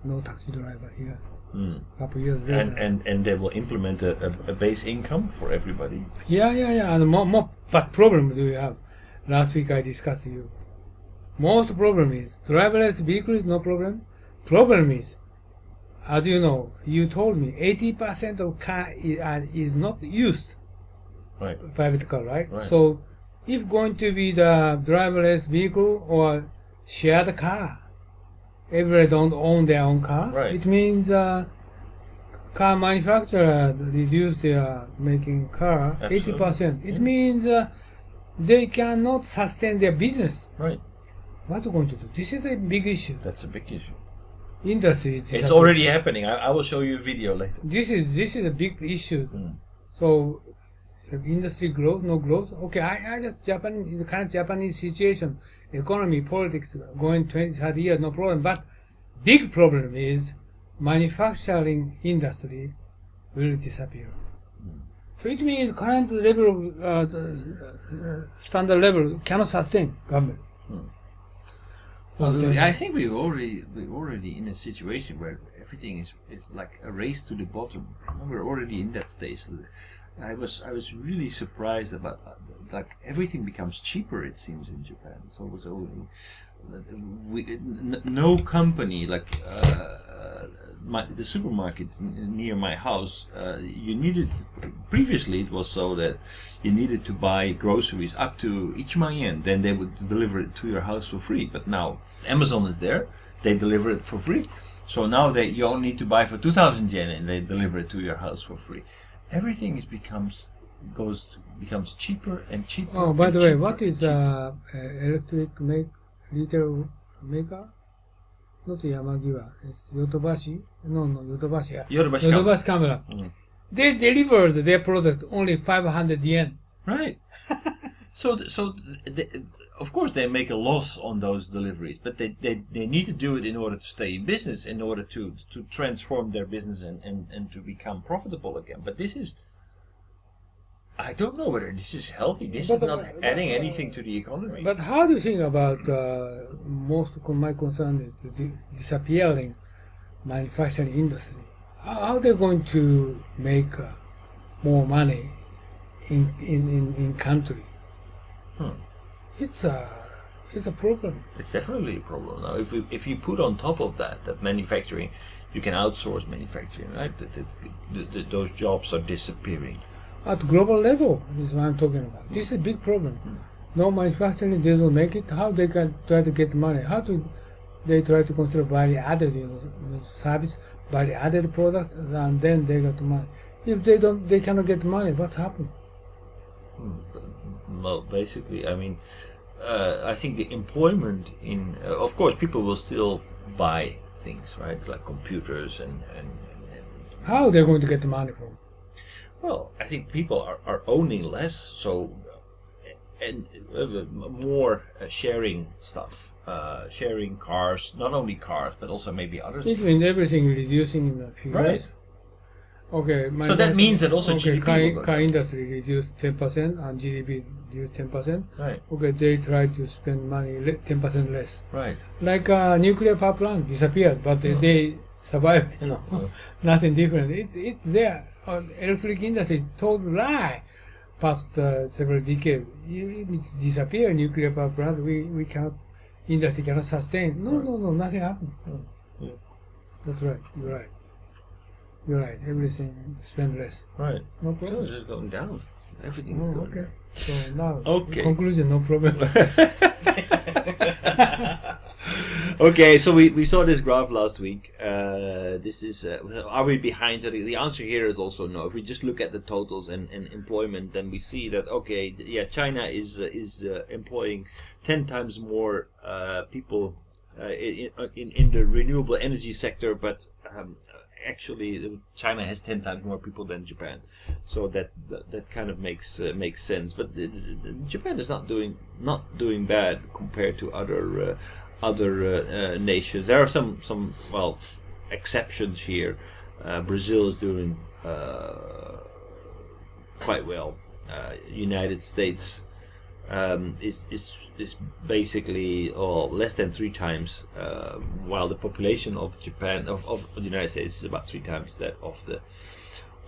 no taxi driver here. A couple of years later. And they will implement a base income for everybody. Yeah. And more, but problem do you have? Last week I discussed you. Most problem is driverless vehicle is no problem. Problem is, as you know, you told me 80% of car is not used. Right. Private car, right? So, if going to be the driverless vehicle or shared car, everybody don't own their own car. Right. It means car manufacturer reduce their making car 80%. It means they cannot sustain their business. Right. What's going to do? This is a big issue. That's a big issue. Industry is It's already happening. I will show you a video later. This is a big issue. Mm. So, industry growth, no growth. Okay, I just the current Japanese situation, economy, politics, going 20, 30 years, no problem. But big problem is manufacturing industry will disappear. So it means current level of standard level cannot sustain government. Well, I think we're already in a situation where everything is like a race to the bottom. We're already in that stage. I was really surprised about like everything becomes cheaper. It seems in Japan. So no company like the supermarket near my house. You needed previously it was so that you needed to buy groceries up to 1,000,000 yen, then they would deliver it to your house for free. But now Amazon is there; they deliver it for free. So now you only need to buy for 2,000 yen, and they deliver it to your house for free. Everything becomes cheaper and cheaper. Oh, by the way, what is electric retail maker? Not Yamagiwa, it's Yodobashi. No, Yodobashi. Yodobashi camera. Mm. They delivered their product only 500 yen. Right. so of course they make a loss on those deliveries, but they need to do it in order to stay in business, in order to transform their business and to become profitable again. But this is, I don't know whether this is healthy. This is not adding anything to the economy. But how do you think about most of my concern is the disappearing manufacturing industry? How are they going to make more money in country? It's a problem. It's definitely a problem. Now, if you put on top of that manufacturing, you can outsource manufacturing, right? Those jobs are disappearing. At global level is what I'm talking about. This is a big problem. No manufacturing, they don't make it. How they can try to get money? How do they try to consider value added, service, value added products, and then they get money? If they cannot get money. What's happened? Well, basically, I mean, I think the employment in, of course, people will still buy things, right, like computers and how are they going to get the money from? Well, I think people are owning less, so and more sharing stuff, sharing cars, not only cars, but also maybe other things. It means everything reducing in the future. Right. Okay. So that means that also GDP car industry reduced 10% and GDP reduced 10%. Right. Okay, they try to spend money 10% less. Right. Like nuclear power plant disappeared, but they survived. Nothing different. It's there. Electric industry total lie. Past several decades, it disappear. Nuclear power plant, we cannot. Industry cannot sustain. No, nothing happened. Yeah. That's right. You're right. Everything spend less. Right. No problem. So it's just going down. Everything's going okay. down. So now, Okay. conclusion, no problem. Okay, so we saw this graph last week. This is, are we behind? So the answer here is also no. If we just look at the totals and employment, then we see that, okay, yeah, China is employing 10 times more people in the renewable energy sector, but actually China has 10 times more people than Japan, so that kind of makes sense. But Japan is not doing bad compared to other nations. There are some exceptions here. Brazil is doing quite well. United States is basically less than 3 times, while the population of Japan of the United States is about 3 times that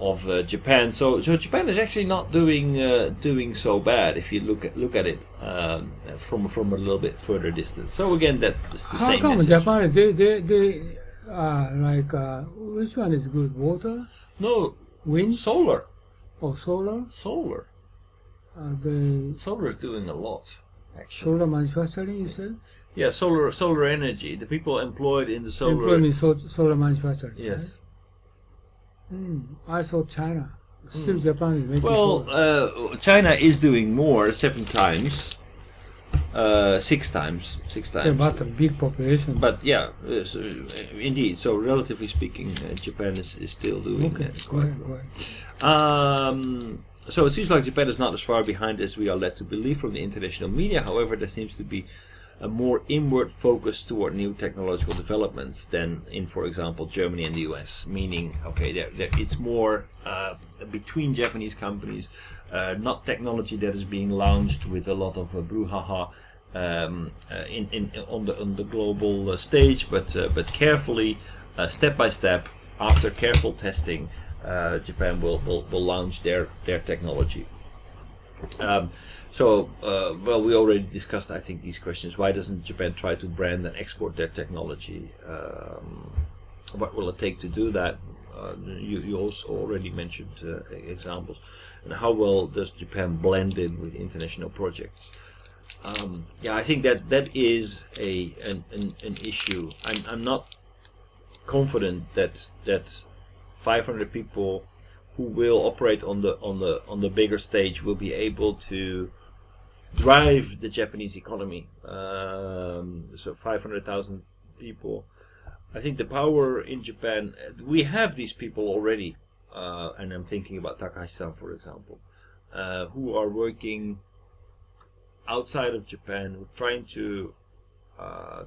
of Japan. So Japan is actually not doing so bad if you look at it from a little bit further distance. So again, that's the same. How come message. Japan they like which one is good? Water? No, Wind? solar. Or solar? Solar. The Solar is doing a lot, actually. solar manufacturing, you said? Yeah, solar energy. The people employed in the solar. Employment solar manufacturing. Yes. Right? I saw China Still, Japan is making Well, sure. China is doing more, 7 times, 6 times, 6 Yeah, times. but a big population. But yeah, so, indeed. So relatively speaking, Japan is still doing okay, go quite ahead, well. go ahead. So it seems like Japan is not as far behind as we are led to believe from the international media. However, there seems to be a more inward focus toward new technological developments than in, for example, Germany and the US. Meaning, okay, it's more between Japanese companies, not technology that is being launched with a lot of brouhaha on the global stage, but carefully, step by step, after careful testing. Japan will launch their technology. Well, we already discussed, I think, these questions. Why doesn't Japan try to brand and export their technology? What will it take to do that? You also already mentioned examples. And how well does Japan blend in with international projects? Yeah, I think that is an issue. I'm not confident that 500 people who will operate on the bigger stage will be able to drive the Japanese economy. So 500,000 people. I think the power in Japan, we have these people already, and I'm thinking about Takahashi-san, for example, who are working outside of Japan, who are trying to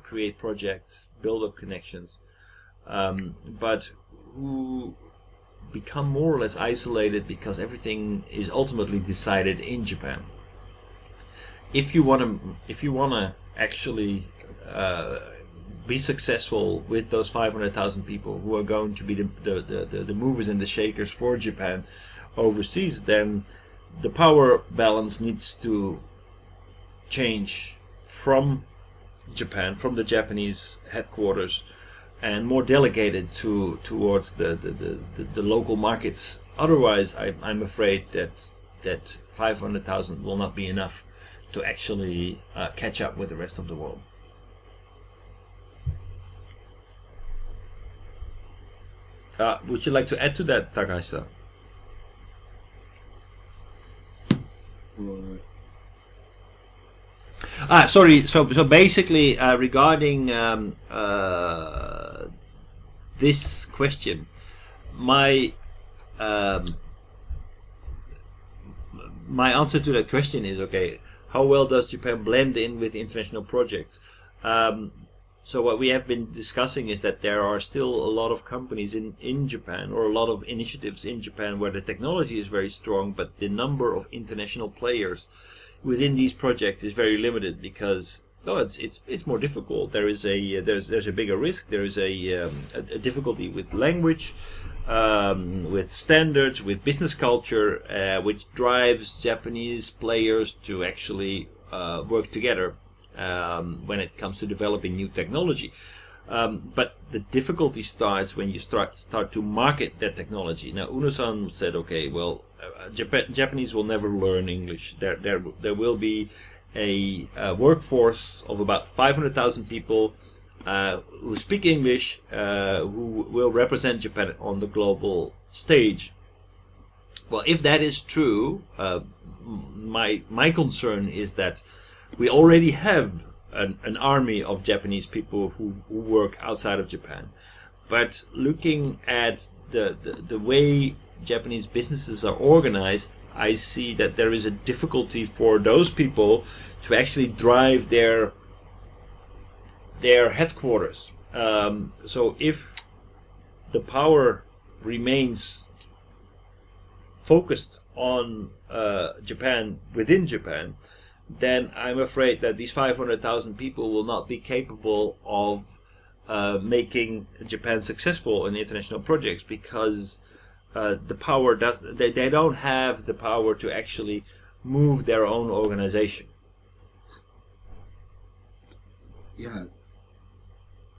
create projects, build up connections, but who become more or less isolated because everything is ultimately decided in Japan. If you wanna actually be successful with those 500,000 people who are going to be the movers and the shakers for Japan overseas, then the power balance needs to change from Japan, from the Japanese headquarters, and more delegated towards the local markets. Otherwise, I'm afraid that 500,000 will not be enough to actually catch up with the rest of the world. Would you like to add to that, Takahashi? Sorry. So basically, regarding this question, my answer to that question is, okay, how well does Japan blend in with international projects? So what we have been discussing is that there are still a lot of companies in Japan, or a lot of initiatives in Japan, where the technology is very strong, but the number of international players within these projects is very limited because it's more difficult. There's a bigger risk. There is a difficulty with language, with standards, with business culture, which drives Japanese players to actually work together when it comes to developing new technology. But the difficulty starts when you start to market that technology. Now, Uno-san said, okay, well, Japanese will never learn English. There will be a workforce of about 500,000 people who speak English, who will represent Japan on the global stage. Well, if that is true, my concern is that we already have an army of Japanese people who work outside of Japan. But looking at the way Japanese businesses are organized, I see that there is a difficulty for those people to actually drive their headquarters. So if the power remains focused on Japan, within Japan, then I'm afraid that these 500,000 people will not be capable of making Japan successful in international projects, because the power they don't have the power to actually move their own organization. Yeah.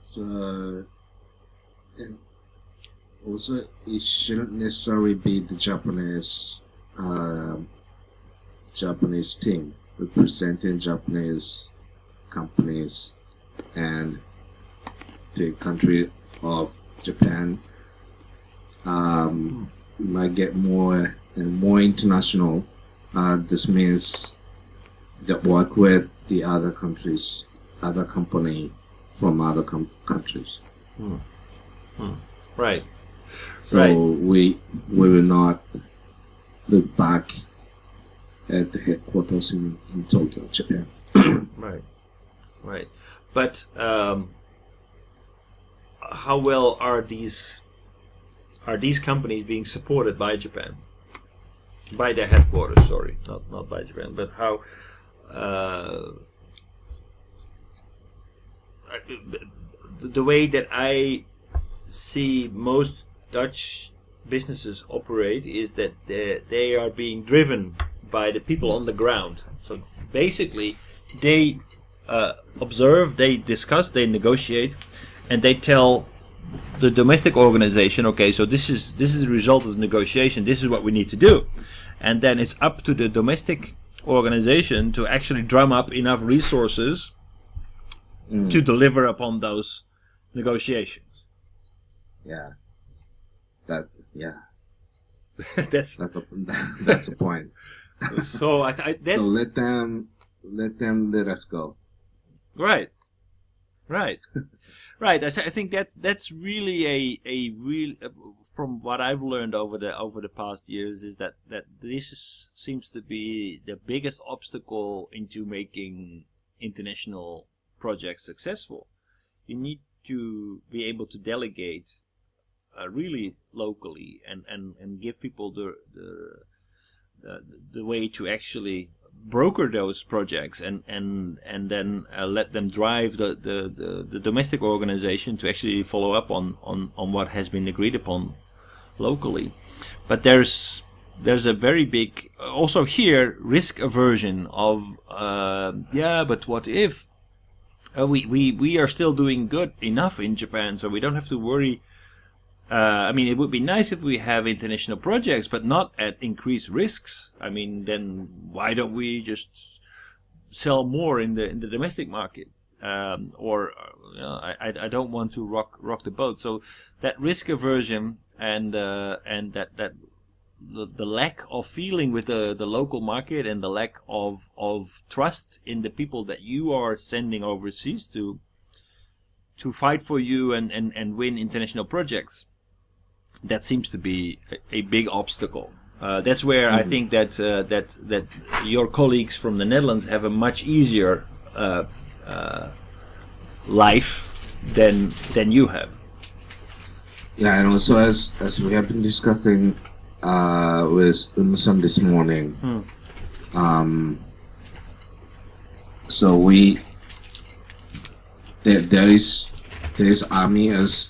So, and also it shouldn't necessarily be the Japanese team representing Japanese companies and the country of Japan. Might get more and more international. This means that work with the other countries, other company from other countries. Right. So Right. we will not look back at the headquarters in Tokyo, Japan. Right. Right. But how well are these companies being supported by Japan? By their headquarters, sorry, not by Japan, but how the way that I see most Dutch businesses operate is that they are being driven by the people on the ground. So basically, they observe, they discuss, they negotiate, and they tell the domestic organization, okay, so this is the result of the negotiation. This is what we need to do, and then it's up to the domestic organization to actually drum up enough resources to deliver upon those negotiations. Yeah. that's That's the point. so. That's So let them let us go. right. Right. I think that's really a real, from what I've learned over the past years, is that this seems to be the biggest obstacle into making international projects successful. You need to be able to delegate really locally and give people the way to actually broker those projects and then let them drive the domestic organization to actually follow up on what has been agreed upon locally. But there's a very big also here risk aversion of but what if we are still doing good enough in Japan, so we don't have to worry. I mean, it would be nice if we have international projects, but not at increased risks. I mean, then why don't we just sell more in the domestic market? I don't want to rock the boat. So that risk aversion and that the lack of feeling with the local market and the lack of trust in the people that you are sending overseas to fight for you and win international projects. That seems to be a big obstacle. That's where I think that your colleagues from the Netherlands have a much easier life than you have. Yeah, and also as we have been discussing with Umu-san this morning, so there is army, as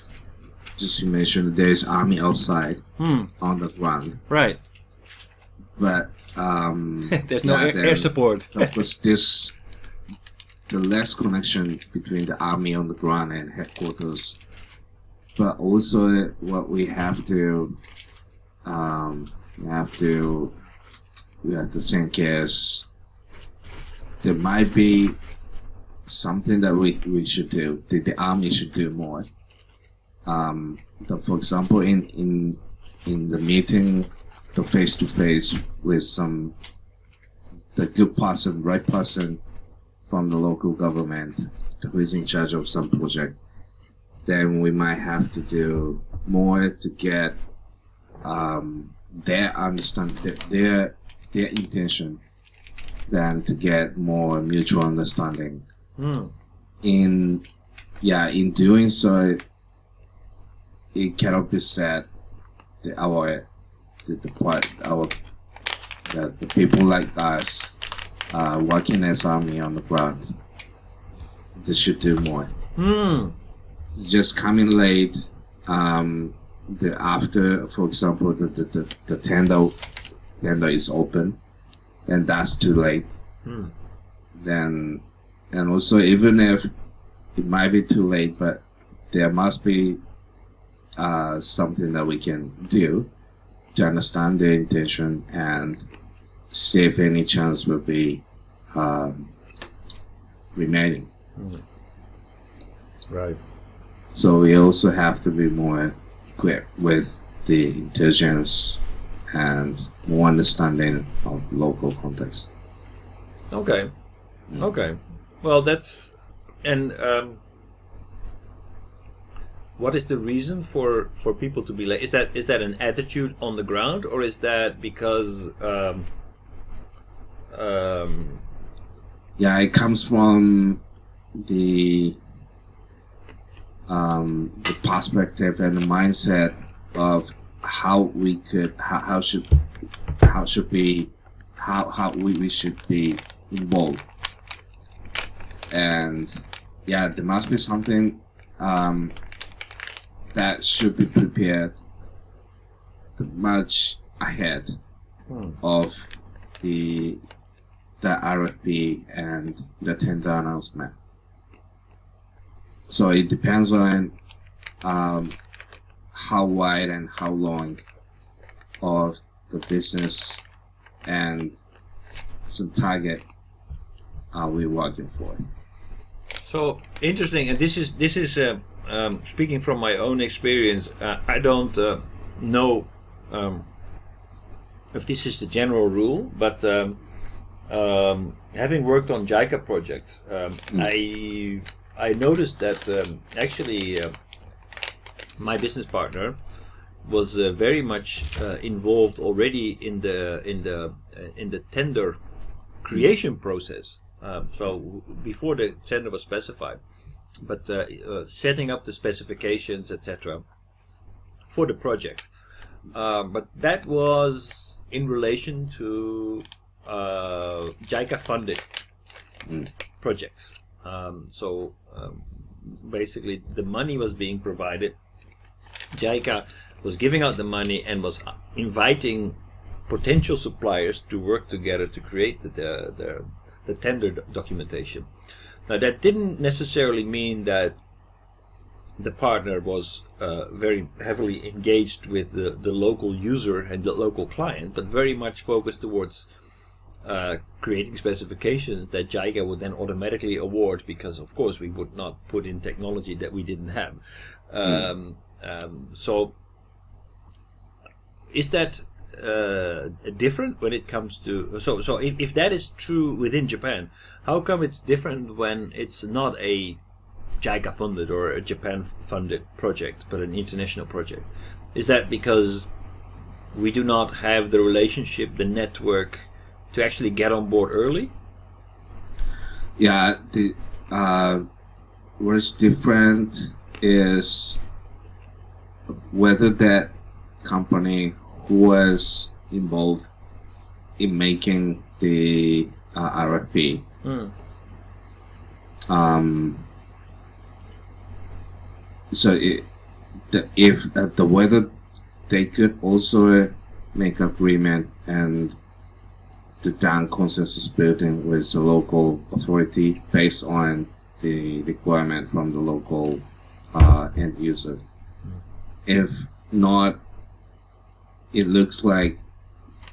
just you mentioned, there is army outside on the ground, right? But there's no air support. Of course, the less connection between the army on the ground and headquarters. But also, what we have to think is there might be something that we should do. The army should do more. For example, in the meeting, the face to face with the good person, right person from the local government who is in charge of some project, then we might have to do more to get their intention than to get more mutual understanding. In doing so, it cannot be said that the people like us working as army on the ground, they should do more. Just coming late, after, for example, the tender is open, and that's too late. Then, and also, even if it might be too late, but there must be something that we can do to understand their intention and see if any chance will be remaining. Right. So we also have to be more equipped with the intelligence and more understanding of local context. Okay. Okay. Well, that's and what is the reason for people to be late? Is that an attitude on the ground, or is that because yeah, it comes from the perspective and the mindset of how we should be involved. And yeah, there must be something that should be prepared much ahead of the RFP and the tender announcement. So it depends on how wide and how long of the business and some target are we working for. So interesting, and this is speaking from my own experience. I don't know if this is the general rule, but having worked on JICA projects, I noticed that actually my business partner was very much involved already in the tender creation process. So before the tender was specified, but setting up the specifications, etc., for the project. But that was in relation to JICA funded projects. So basically, the money was being provided. JICA was giving out the money and was inviting potential suppliers to work together to create the tender documentation. Now, that didn't necessarily mean that the partner was very heavily engaged with the local user and the local client, but very much focused towards creating specifications that JICA would then automatically award, because of course we would not put in technology that we didn't have. So is that different when it comes to so if that is true within Japan, how come it's different when it's not a JICA funded or a Japan funded project but an international project? Is that because we do not have the relationship, the network to actually get on board early? Yeah, what's different is whether that company who was involved in making the RFP so whether they could also make agreement and the done consensus building with the local authority based on the requirement from the local end user. If not, it looks like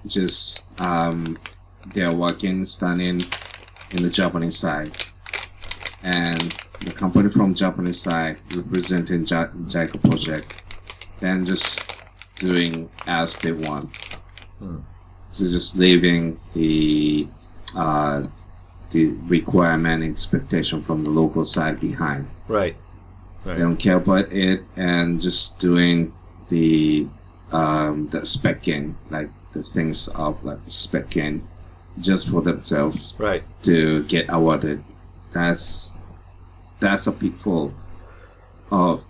just they're standing in the Japanese side, and the company from Japanese side representing JICA project, then just doing as they want. So just leaving the requirement and expectation from the local side behind. Right. They don't care about it and just doing the spec-in, like the things of like spec-in just for themselves, right, to get awarded. That's a pitfall of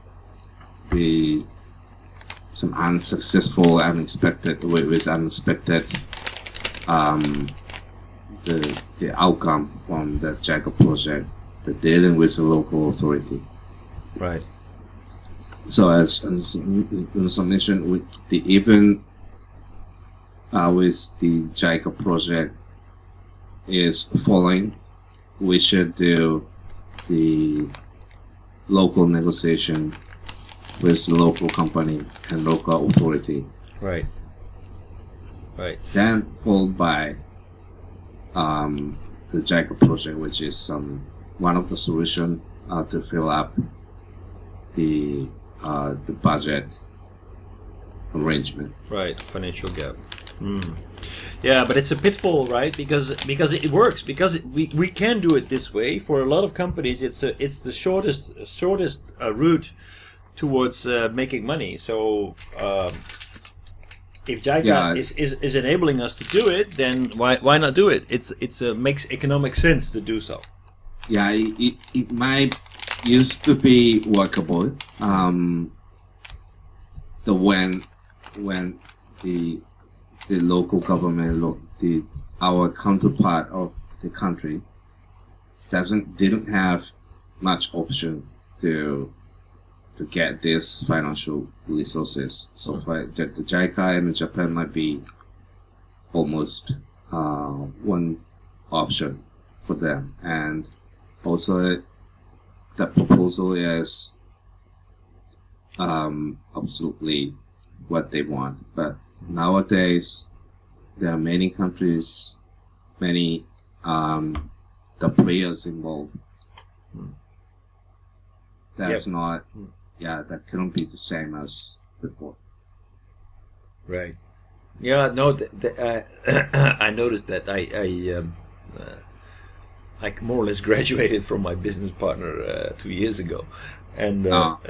some unsuccessful, unexpected the outcome from the JICA project, the dealing with the local authority. Right. So as mentioned, with even with the JICA project is following, we should do the local negotiation with the local company and local authority. Right. Right. Then followed by the JICA project, which is one of the solution to fill up the budget arrangement. Right, financial gap. Yeah, but it's a pitfall, right? Because it works. Because we can do it this way. For a lot of companies, it's the shortest route towards making money. So if JICA is enabling us to do it, then why not do it? It's makes economic sense to do so. Yeah, it might used to be workable. When the local government, our counterpart of the country, didn't have much option to get these financial resources. So the JICA and Japan might be almost one option for them, and also the proposal is absolutely what they want. But nowadays there are many countries, many the players involved. That's not, that couldn't be the same as before. Right. Yeah. No. I noticed that I more or less graduated from my business partner 2 years ago, but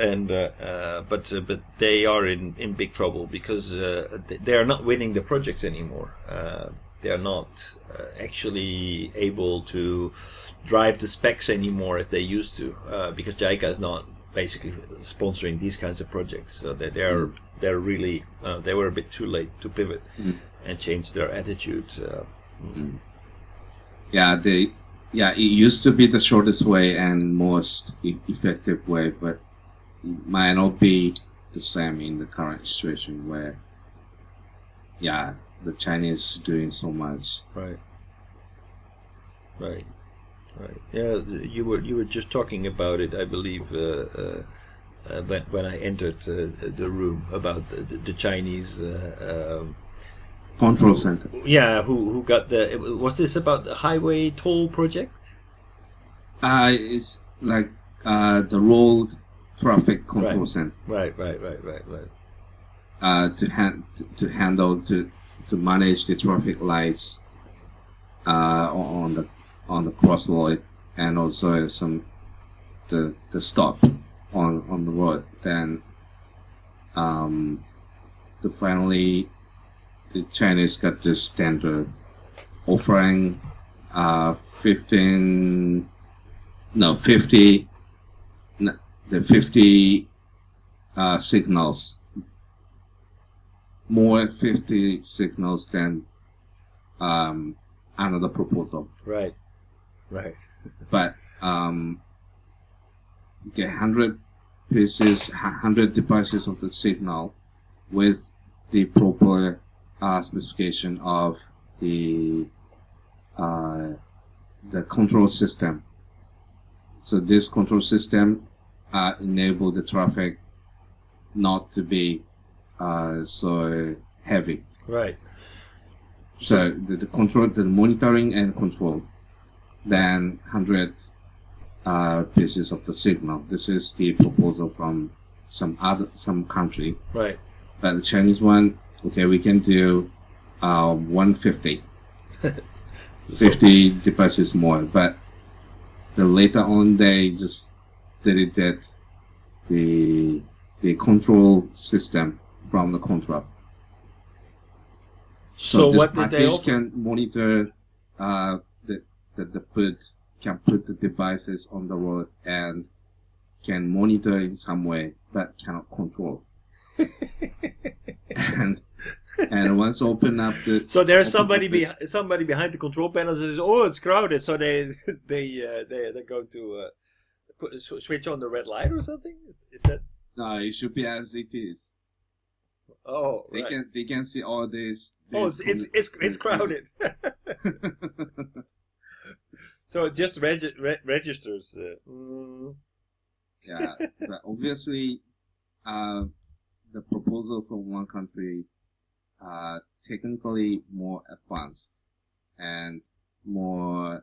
they are in big trouble because they are not winning the projects anymore. They are not actually able to drive the specs anymore as they used to, because JICA is not basically sponsoring these kinds of projects. So they're really they were a bit too late to pivot and change their attitude. Yeah, it used to be the shortest way and most effective way, but it might not be the same in the current situation where, the Chinese doing so much. Right. Yeah, you were just talking about it, I believe, when I entered the room about the Chinese. Control center. Yeah, who got was this about the highway toll project? It's like the road traffic control center. Right. To manage the traffic lights on the crossroad, and also the stop on the road. Then finally the Chinese got this standard offering 50 signals, more 50 signals than another proposal. Right. But get 100 devices of the signal with the proper specification of the control system. So this control system enable the traffic not to be so heavy. Right. So the control, the monitoring and control, then 100 pieces of the signal. This is the proposal from some country. Right. But the Chinese one, okay, we can do 150. 50 devices more, but later on they just deleted the control system from the contract. So this what did they offer? Can monitor can put the devices on the road and can monitor in some way, but cannot control. and once open up the so there's somebody behind the control panel says, "Oh, it's crowded," so they're going to switch on the red light or something. Is that? No, it should be as it is. Oh, they can see all this. It's crowded. So it just registers. Yeah, but obviously, the proposal from one country technically more advanced and more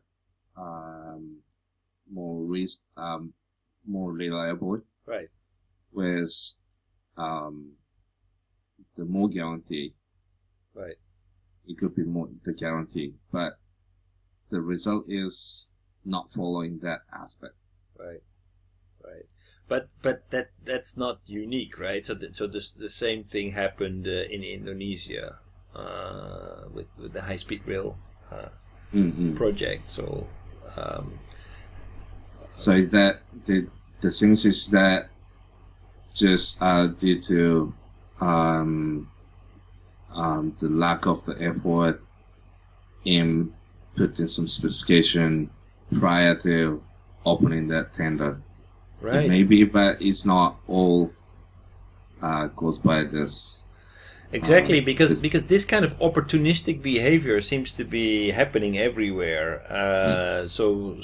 reliable. Right. With the more guarantee. Right. it could be more the guarantee, but the result is not following that aspect. Right. But that's not unique, right? So the same thing happened in Indonesia with the high-speed rail project. So so is that the things is that just due to the lack of the effort in putting some specification prior to opening that tender. right. Maybe, but it's not all caused by this. Exactly, because this kind of opportunistic behavior seems to be happening everywhere. So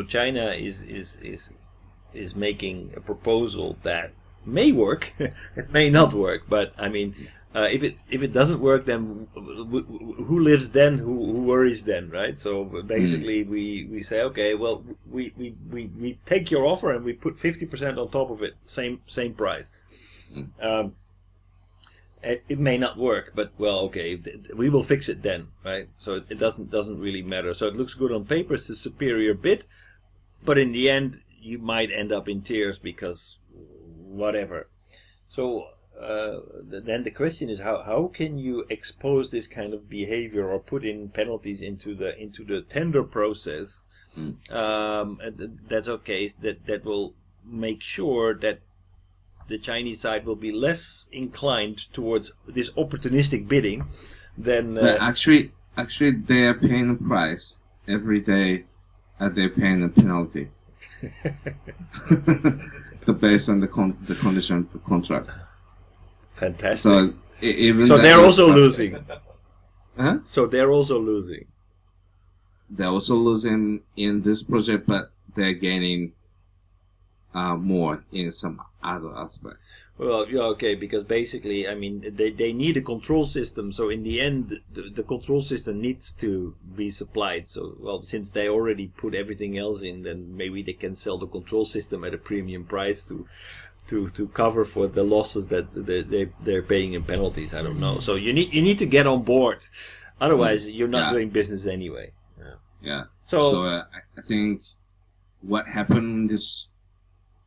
China is making a proposal that may work, it may not work, but I mean, if it doesn't work, then who lives then? Who worries then, right? So basically, we say, okay, well, we take your offer and we put 50% on top of it, same price. It may not work, but well, okay, we will fix it then, right? So it doesn't really matter. So it looks good on paper; it's a superior bid, but in the end, you might end up in tears because whatever. So then the question is, how can you expose this kind of behavior or put in penalties into the tender process? That's okay. That will make sure that the Chinese side will be less inclined towards this opportunistic bidding than. But actually, they are paying the price every day. They're paying the penalty. Based on the condition of the contract. Fantastic. So even so they're also losing. Huh? So they're also losing. They're also losing in this project, but they're gaining more in some other aspect. Well, yeah, okay, because basically, I mean, they need a control system. So in the end, the control system needs to be supplied. So, well, since they already put everything else in, then maybe they can sell the control system at a premium price to cover for the losses that they're paying in penalties. I don't know. So you need to get on board, otherwise you're not doing business anyway. Yeah. So I think what happened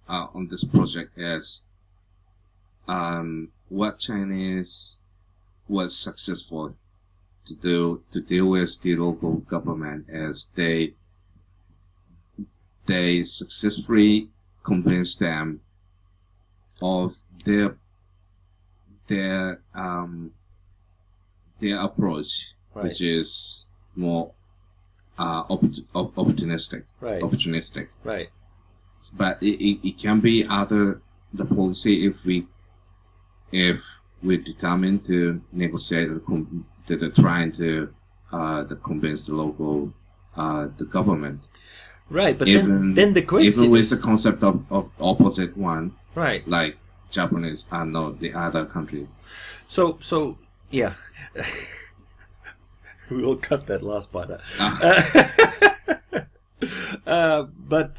on this project is what Chinese was successful to deal with the local government is they successfully convinced them of their approach, right. which is more opportunistic. Right. Opportunistic. Right. But it can be the policy if we determine to negotiate to trying to convince the local the government. Right, but even, then the question even with is the concept of opposite one, right? Like Japanese and the other country. So yeah, we will cut that last part out. But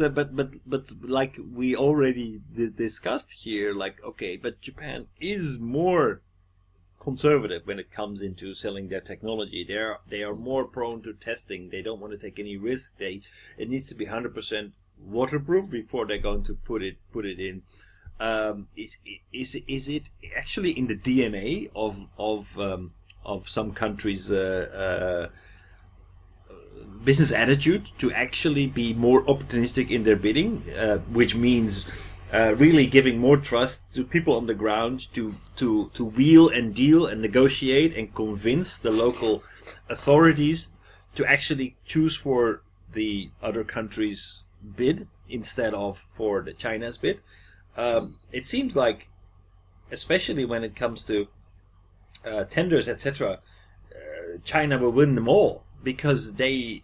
like we already discussed here, like okay, but Japan is more conservative when it comes into selling their technology. They are more prone to testing. They don't want to take any risk. It needs to be 100% waterproof before they're going to put it in. Is it actually in the DNA of some countries' business attitude to actually be more opportunistic in their bidding, which means really giving more trust to people on the ground to wheel and deal and negotiate and convince the local authorities to actually choose for the other country's bid instead of for the China's bid. It seems like, especially when it comes to tenders, etc., China will win them all because they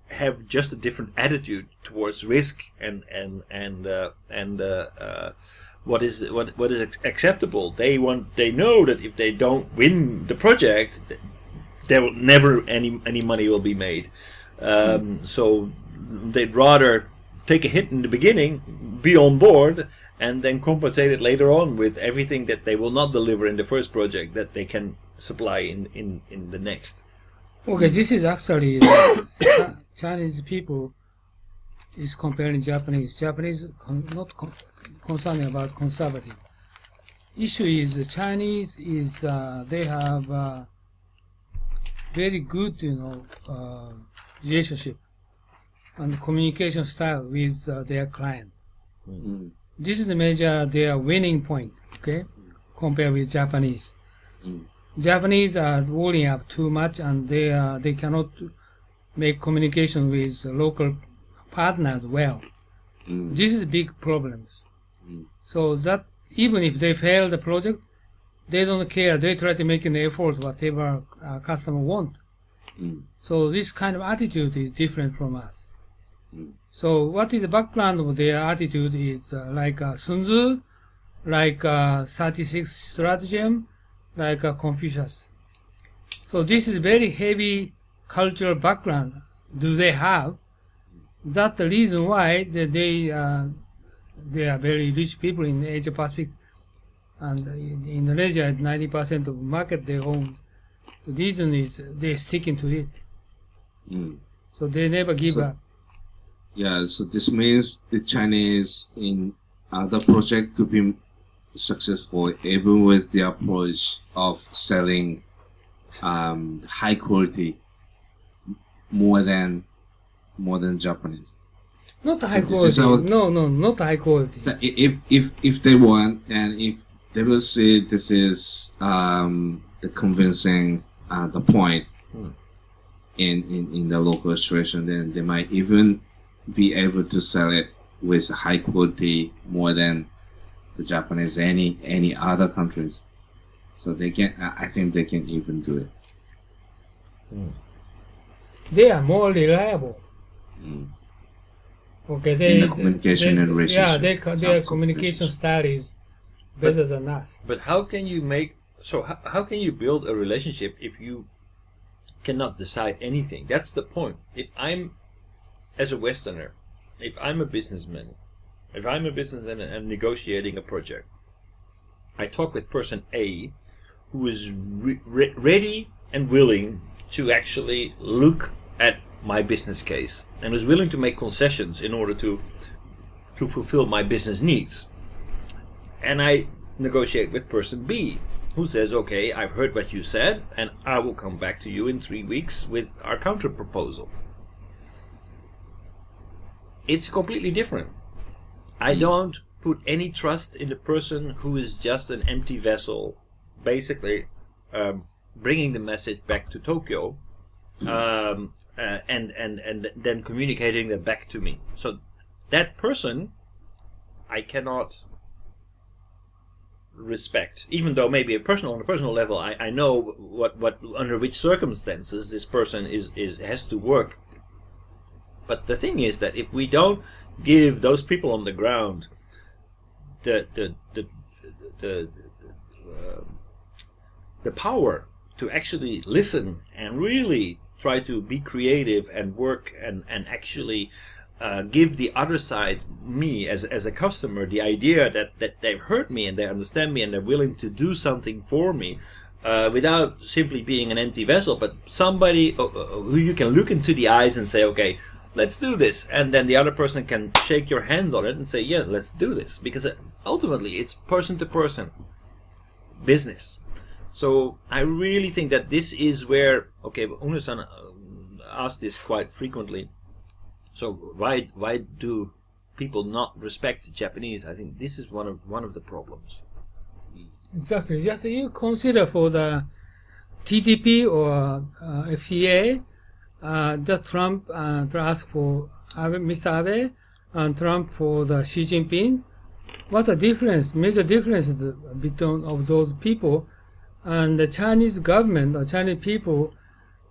have just a different attitude towards risk and what is acceptable. They know that if they don't win the project, there will never any money will be made. So they'd rather take a hit in the beginning, be on board, and then compensate it later on with everything that they will not deliver in the first project that they can supply in the next. Okay, this is actually Chinese people is comparing Japanese. Japanese not concerned about conservative. Issue is the Chinese is they have very good relationship and communication style with their client. Mm. This is the major their winning point. Okay, compared with Japanese. Mm. Japanese are worrying up too much, and they cannot make communication with local partners well. Mm. This is big problems. Mm. So that even if they fail the project, they don't care. They try to make an effort whatever customer want. Mm. So this kind of attitude is different from us. Mm. So what is the background of their attitude is like Sun Tzu, like 36 stratagem, like Confucius. So this is very heavy cultural background do they have. That's the reason why they are very rich people in Asia Pacific, and in Indonesia 90% of market they own. The reason is they're sticking to it. Mm. So they never give up. Yeah, so this means the Chinese in other project could be successful even with the approach of selling high quality more than Japanese. Not So high this is quality. how- No, not high quality. So if they want, and if they will see this is the convincing the point in the local situation, then they might even be able to sell it with high quality more than the Japanese any other countries. So they can, I think they can even do it. They are more reliable. Mm. Okay, In the communication and yeah, relationship. their communication style is better than us. But how can you make how can you build a relationship if you cannot decide anything? That's the point. If I'm as a Westerner, if I'm a businessman, if I'm a businessman and I'm negotiating a project, I talk with person A, who is ready and willing to actually look at my business case and is willing to make concessions in order to fulfill my business needs. And I negotiate with person B, who says, okay, I've heard what you said, and I will come back to you in 3 weeks with our counter proposal. It's completely different. I don't put any trust in the person who is just an empty vessel, basically bringing the message back to Tokyo, and then communicating that back to me. So that person I cannot respect, even though maybe on a personal level I know what under which circumstances this person has to work. But the thing is that if we don't give those people on the ground the power to actually listen and really try to be creative and work and actually give the other side, me as a customer, the idea that they've heard me and they understand me and they're willing to do something for me, without simply being an empty vessel, but somebody who you can look into the eyes and say, okay, let's do this, and then the other person can shake your hand on it and say, yeah, let's do this, because ultimately it's person to person business. So I really think that this is where, okay, Uno-san asked this quite frequently. So why do people not respect Japanese? I think this is one of the problems. Exactly. Just you consider for the TTP or FTA, just Trump to ask for Mr. Abe and Trump for the Xi Jinping. What a difference, major difference between of those people and the Chinese government or Chinese people.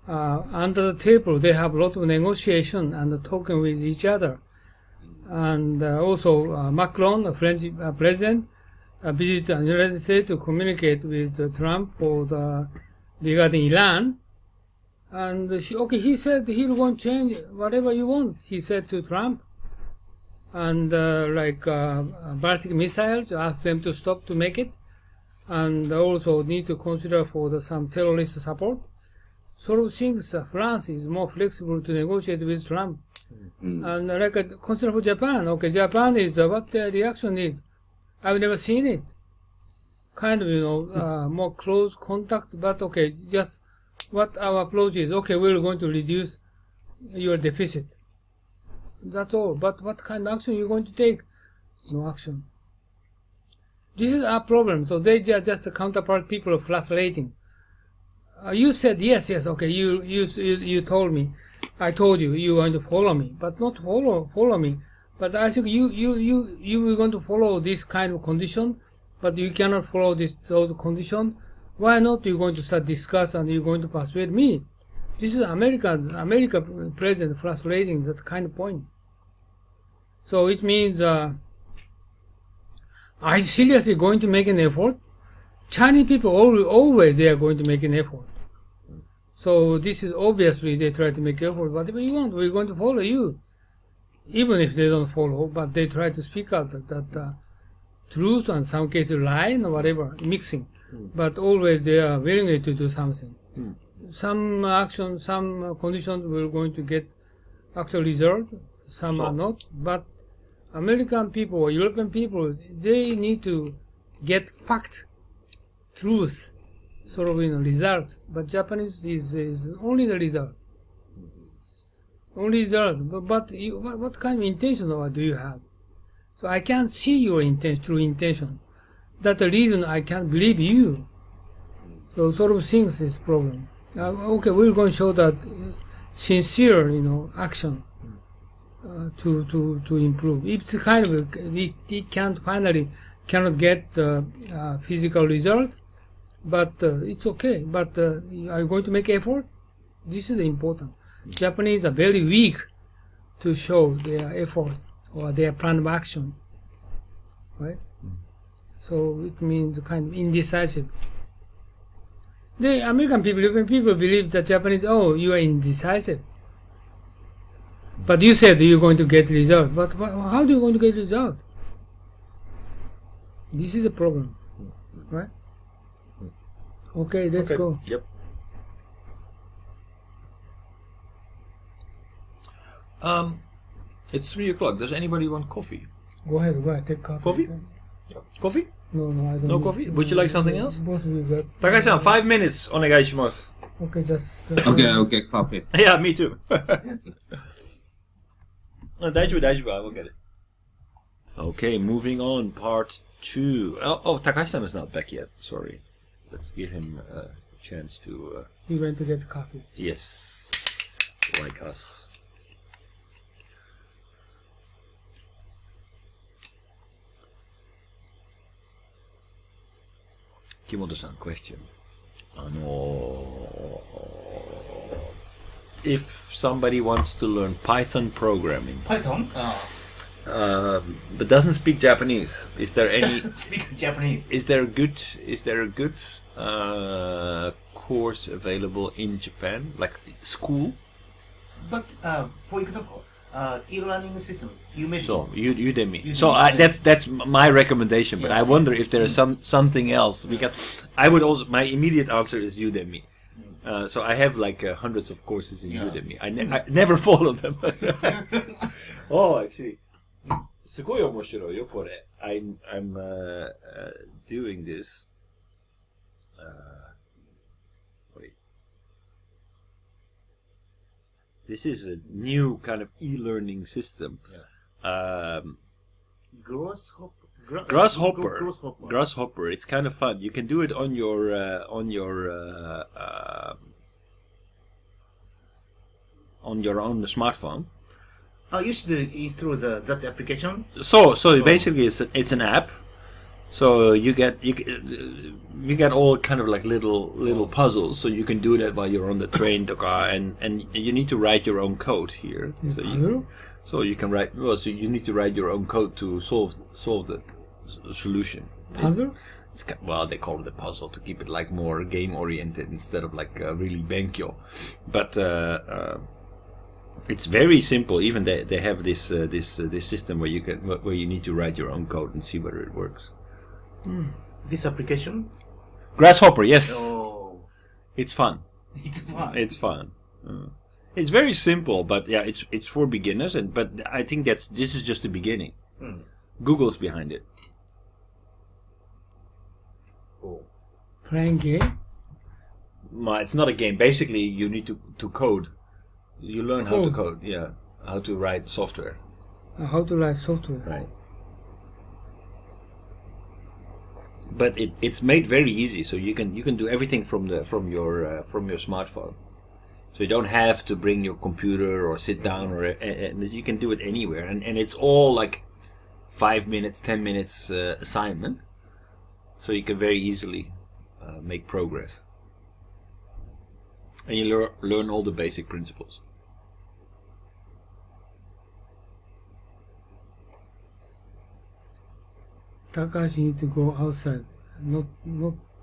Under the table, they have a lot of negotiation and talking with each other. And also Macron, the French president, visited the United States to communicate with Trump for regarding Iran. And he said he won't change whatever you want, he said to Trump. And ballistic missiles, ask them to stop to make it. And also need to consider for some terrorist support. sort of things France is more flexible to negotiate with Trump. And consider for Japan. Okay, Japan is what the reaction is. I've never seen it. Kind of, more close contact. But okay, just what our approach is. Okay, we're going to reduce your deficit. That's all. But what kind of action you're going to take? No action. This is our problem. So they are just the counterpart. People are frustrating. You said yes. Okay, you told me. I told you you are going to follow me, but not follow me. But I think you were going to follow this kind of condition, but you cannot follow those conditions. Why not? You're going to start discuss and you're going to persuade me. This is America president frustrating that kind of point. So it means, are you seriously going to make an effort? Chinese people always they are going to make an effort. So this is obviously they try to make effort. Whatever you want, we're going to follow you. Even if they don't follow, but they try to speak out that truth and some cases lie or whatever, mixing. But always they are willing to do something. Some action, some conditions we're going to get actual result, some are not. But American people or European people, they need to get fact, truth, sort of result. But Japanese is only the result. Only result. But what kind of intention do you have? So I can't see your true intention. That's the reason I can't believe you. So sort of things is problem. Okay, we're going to show that sincere, action to improve. It's kind of it cannot get physical result, but it's okay. But are you going to make effort? This is important. Japanese are very weak to show their effort or their plan of action, right? So it means kind of indecisive. The American people, European people believe that Japanese, you are indecisive. But you said you're going to get result. But how do you going to get result? This is a problem, right? Okay, let's go. Yep. It's 3 o'clock. Does anybody want coffee? Go ahead, take coffee. Coffee? Coffee? No, I don't. No coffee? Would you like something else? Both of you got. Takai-san, 5 minutes. Onegaishimasu. Okay, just. Okay, I'll get coffee. Yeah, me too. Daijoubu, I will get it. Okay, moving on, part 2. Takai-san is not back yet. Sorry. Let's give him a chance to... He went to get coffee. Yes. Like us. Kimoto-san, question. If somebody wants to learn Python programming, but doesn't speak Japanese, is there any? Speak Japanese. Is there a good course available in Japan, like school? But for example, e-learning system you mentioned. So Udemy. So that's my recommendation. But I wonder if there is something else. Because I would also, my immediate answer is Udemy. So I have like hundreds of courses in Udemy. I never follow them. Oh, actually, すごい面白いよこれ. I'm doing this. Wait. This is a new kind of e-learning system. Grasshopper. It's kind of fun. You can do it on your own smartphone. You should install that application. So basically, it's an app. So you get all kind of like little puzzles. So you can do that while you're on the train to car, and you need to write your own code here. So you can write. Well, so you need to write your own code to solve the solution. Puzzle? Well, they call it a puzzle to keep it like more game oriented instead of like really benkyo. But it's very simple. Even they have this system where you need to write your own code and see whether it works. This application? Grasshopper, yes. Oh. It's fun. It's fun. It's fun. It's very simple, but yeah, it's for beginners. But I think this is just the beginning. Google's behind it. Cool. Playing game? It's not a game. Basically, you need to code. You learn how to code. Yeah, how to write software. How to write software? Right. But it's made very easy, so you can do everything from your smartphone. So you don't have to bring your computer or sit down, and you can do it anywhere. And it's all like 5 minutes, 10 minutes assignment. So you can very easily make progress. And you learn all the basic principles. Takashi need to go outside, not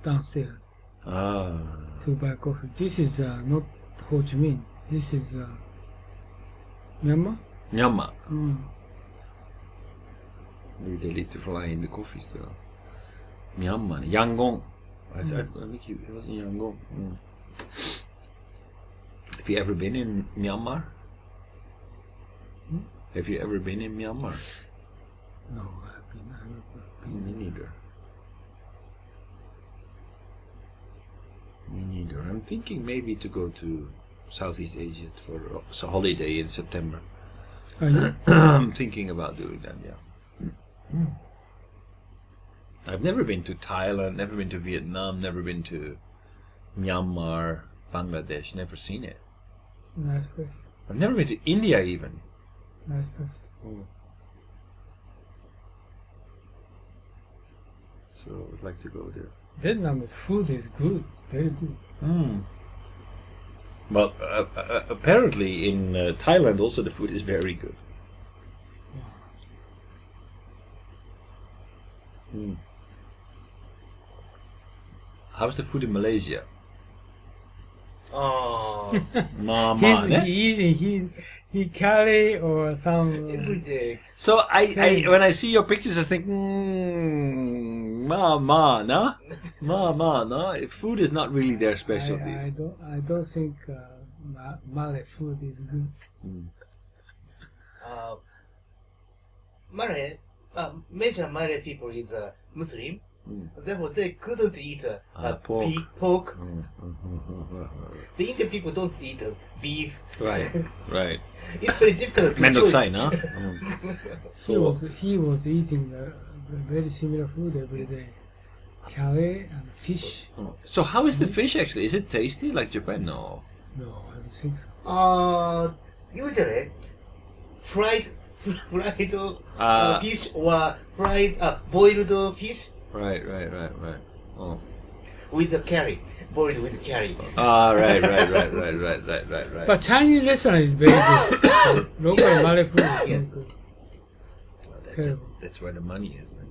downstairs Ah. to buy coffee. This is not Ho Chi Minh. This is Myanmar. Myanmar. Maybe they need to fly in the coffee still. Myanmar. Yangon. I think it was in Yangon. Have you ever been in Myanmar? Have you ever been in Myanmar? No, I've been. Me neither. Me neither. I'm thinking maybe to go to Southeast Asia for a holiday in September. Are you? I'm thinking about doing that, yeah. I've never been to Thailand, never been to Vietnam, never been to Myanmar, Bangladesh, never seen it. Nice place. I've never been to India even. Nice place. So I would like to go there. Vietnam's food is good, very good. But apparently in Thailand also the food is very good. How's the food in Malaysia? Oh, Mama, He's eating he curry or some. every day. So I when I see your pictures, I think, mama, no, mama, no. Food is not really their specialty. I don't think Malay food is good. Malay, major Malay people is Muslim. Therefore, they couldn't eat pork. pork. The Indian people don't eat beef. Right, right. It's very difficult to Mendok choose. sai, no? He was eating very similar food every day, curry and fish. So how is the fish actually? Is it tasty like Japan? No. No, I don't think so. Usually, fried fish or boiled fish Right. Oh. with the curry, boiled with curry. Ah, right. But Chinese restaurant is very good. Local Malay food is very good. Terrible. That's where the money is then.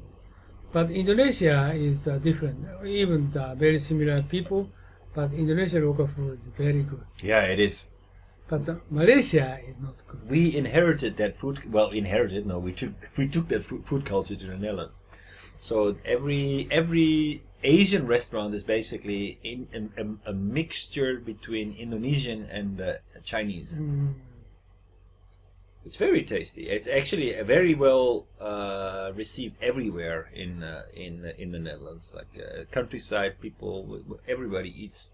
But Indonesia is different. Even very similar people, but Indonesia local food is very good. Yeah, it is. But Malaysia is not good. We inherited that food. Well, inherited? No, we took that food culture to the Netherlands. So every Asian restaurant is basically a mixture between Indonesian and Chinese. It's very tasty. It's actually a very well received everywhere in the Netherlands. Like countryside people, everybody eats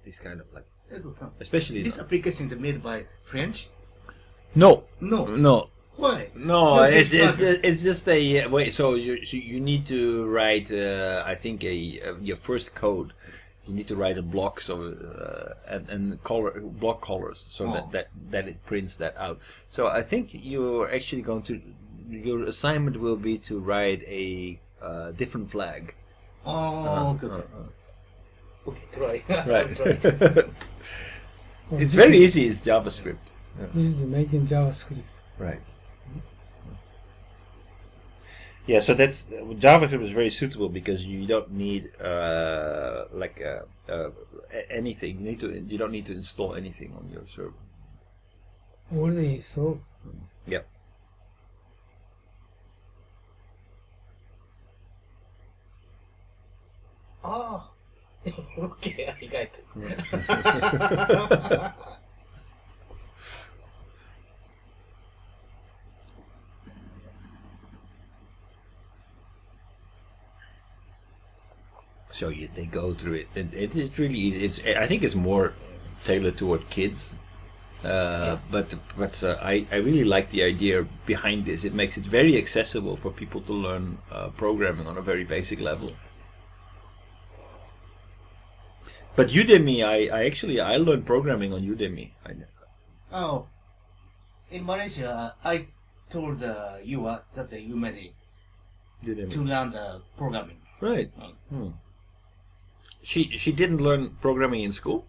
this kind of like. Especially This application is made by French. No. Why? No, it's just a wait. So you need to write. I think your first code. You need to write a block and block colors so that it prints that out. So I think you're actually going to. Your assignment will be to write a different flag. Okay, try. Right. Try. It's very easy. It's JavaScript. This is making JavaScript. Right. Yeah, so that's JavaScript is very suitable because you don't need anything. You don't need to install anything on your server. Already so. Yep. Okay, I got it. So they go through it. It is really easy. I think it's more tailored toward kids. But I really like the idea behind this. It makes it very accessible for people to learn programming on a very basic level. But Udemy, I learned programming on Udemy. Oh, in Malaysia, I told you that you made Udemy. to learn the programming. Right. She didn't learn programming in school?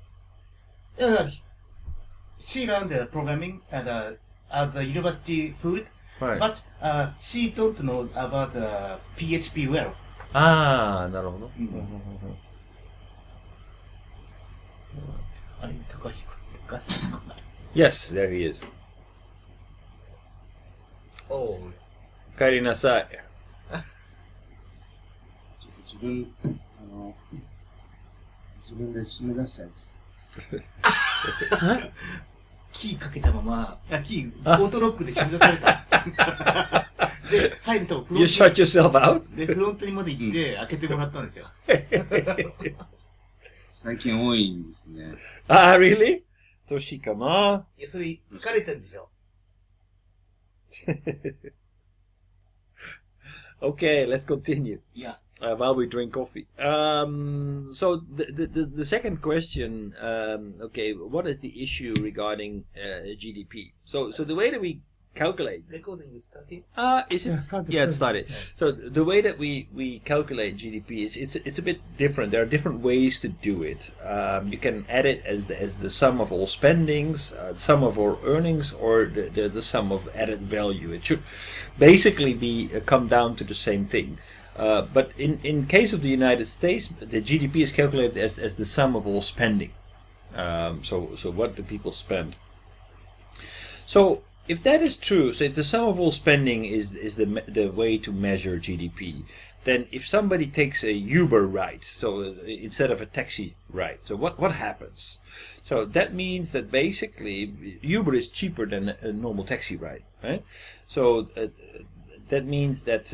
She learned programming at the university food, Right. but she don't know about PHP well. ああ、なるほど。あれ、高橋君。Yes, there he is. おう。帰りなさい。自分で締め出しちゃいました。キーかけたまま、キー、オートロックで締め出された。で、入るとフロントに。You shut yourself out? で、フロントにまで行って開けてもらったんですよ。最近多いんですね。Ah, really? 年かな。いや、それ疲れてるんでしょ。Okay, let's continue. Yeah. While we drink coffee. So the second question, okay, what is the issue regarding GDP? So the way that we calculate. Recording is started. Is it? Yeah, started. Yeah, it started. So the way that we calculate GDP is it's a bit different. There are different ways to do it. You can add it as the sum of all spendings, sum of all earnings, or the sum of added value. It should basically be come down to the same thing. But in case of the United States, the GDP is calculated as the sum of all spending. So what do people spend? So if that is true, so if the sum of all spending is the way to measure GDP, then if somebody takes a Uber ride, so instead of a taxi ride, so what happens? So that means that basically Uber is cheaper than a normal taxi ride, right? So that means that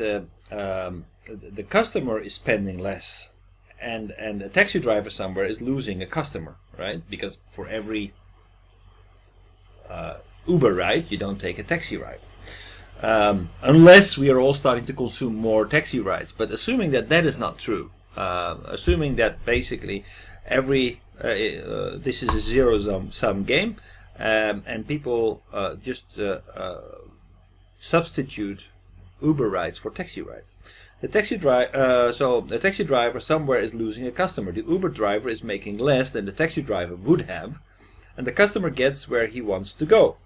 the customer is spending less, and a taxi driver somewhere is losing a customer, right? Because for every Uber ride, you don't take a taxi ride. Unless we are all starting to consume more taxi rides. But assuming that that is not true, assuming that basically this is a zero-sum game, and people just substitute Uber rides for taxi rides. The taxi driver somewhere is losing a customer. The Uber driver is making less than the taxi driver would have, and the customer gets where he wants to go.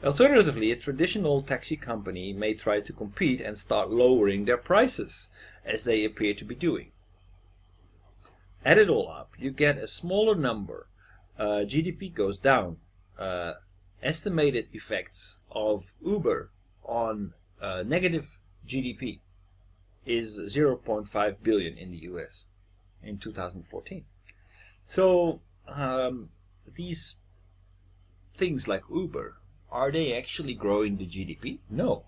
Alternatively, a traditional taxi company may try to compete and start lowering their prices, as they appear to be doing. Add it all up, you get a smaller number. GDP goes down. Estimated effects of Uber on negative GDP is 0.5 billion in the US in 2014. So these things like Uber, are they actually growing the GDP? No.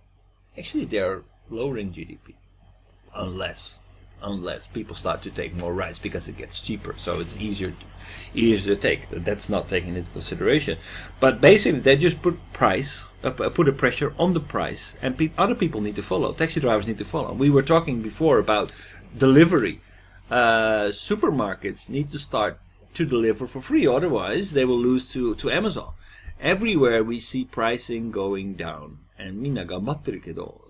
Actually, they're lowering GDP. Unless people start to take more rides because it gets cheaper. So it's easier to take. That's not taken into consideration. But basically, they just put a pressure on the price, and other people need to follow. Taxi drivers need to follow. We were talking before about delivery. Supermarkets need to start to deliver for free. Otherwise, they will lose to Amazon. Everywhere we see pricing going down, and minna gambatteru kedo,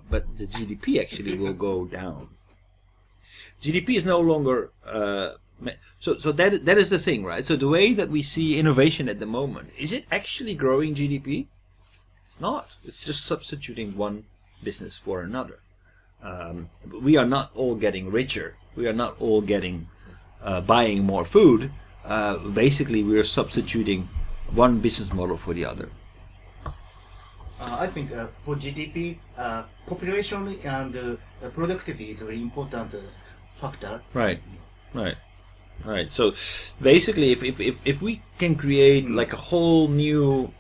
but the GDP actually will go down. GDP is no longer so that is the thing, right? So the way that we see innovation at the moment, is it actually growing GDP? It's not. It's just substituting one business for another. We are not all getting richer. We are not all getting buying more food. Basically, we are substituting one business model for the other. I think for GDP, population and productivity is a very important factor. Right, right. All right. So basically, if we can create like a whole new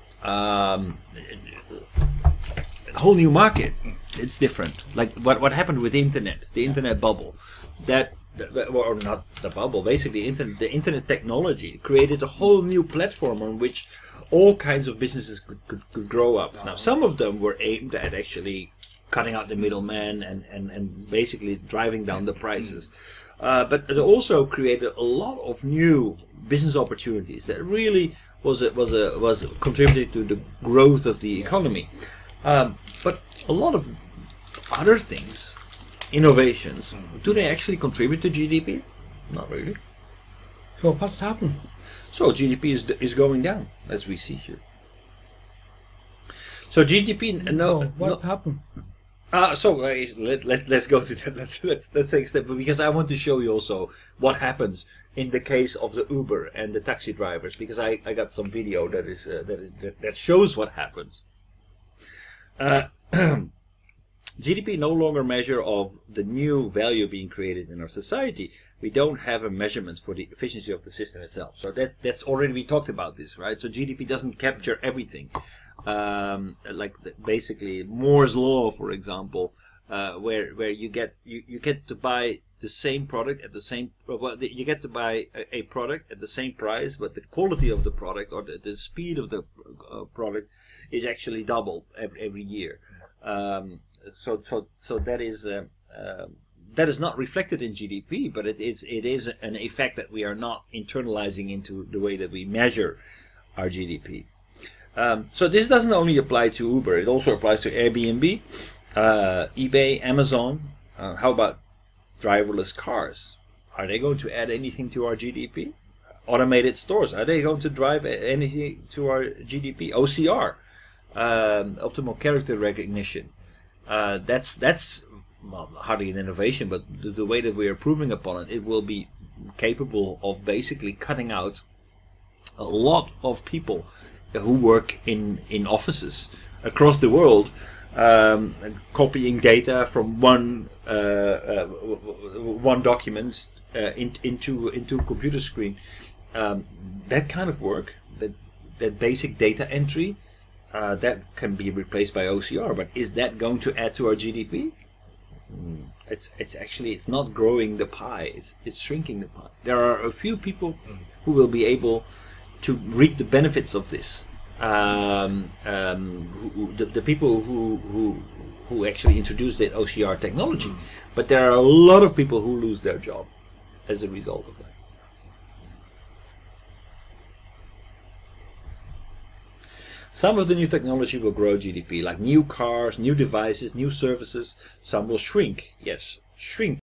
market, it's different. Like what happened with the internet bubble, or not the bubble. Basically, the internet technology created a whole new platform on which all kinds of businesses could grow up. Now, some of them were aimed at actually cutting out the middleman and basically driving down the prices. But it also created a lot of new business opportunities that really was contributing to the growth of the economy. But a lot of other things, innovations, do they actually contribute to GDP? Not really. So what's happened? So GDP is going down, as we see here. So GDP, what happened? So let's go to that. Let's take a step, because I want to show you also what happens in the case of the Uber and the taxi drivers, because I got some video that shows what happens. GDP no longer measure of the new value being created in our society. We don't have a measurement for the efficiency of the system itself. So that's already, we talked about this, right? So GDP doesn't capture everything. Basically Moore's law, for example, where you get to buy the same product at the same, you get to buy a product at the same price, but the quality of the product or the speed of the product is actually double every year. So that is not reflected in GDP, but it is an effect that we are not internalizing into the way that we measure our GDP. So this doesn't only apply to Uber; it also applies to Airbnb, eBay, Amazon. How about driverless cars? Are they going to add anything to our GDP? Automated stores, are they going to drive anything to our GDP? OCR, optimal character recognition. That's well, hardly an innovation, but the way that we are proving upon it, it will be capable of basically cutting out a lot of people who work in offices across the world, copying data from one document into a computer screen. That kind of work, that basic data entry, that can be replaced by OCR. But is that going to add to our GDP? It's not growing the pie. It's shrinking the pie. There are a few people who will be able to reap the benefits of this. The people who actually introduced the OCR technology, but there are a lot of people who lose their job as a result of that. Some of the new technology will grow GDP, like new cars, new devices, new services. Some will shrink. Yes, shrink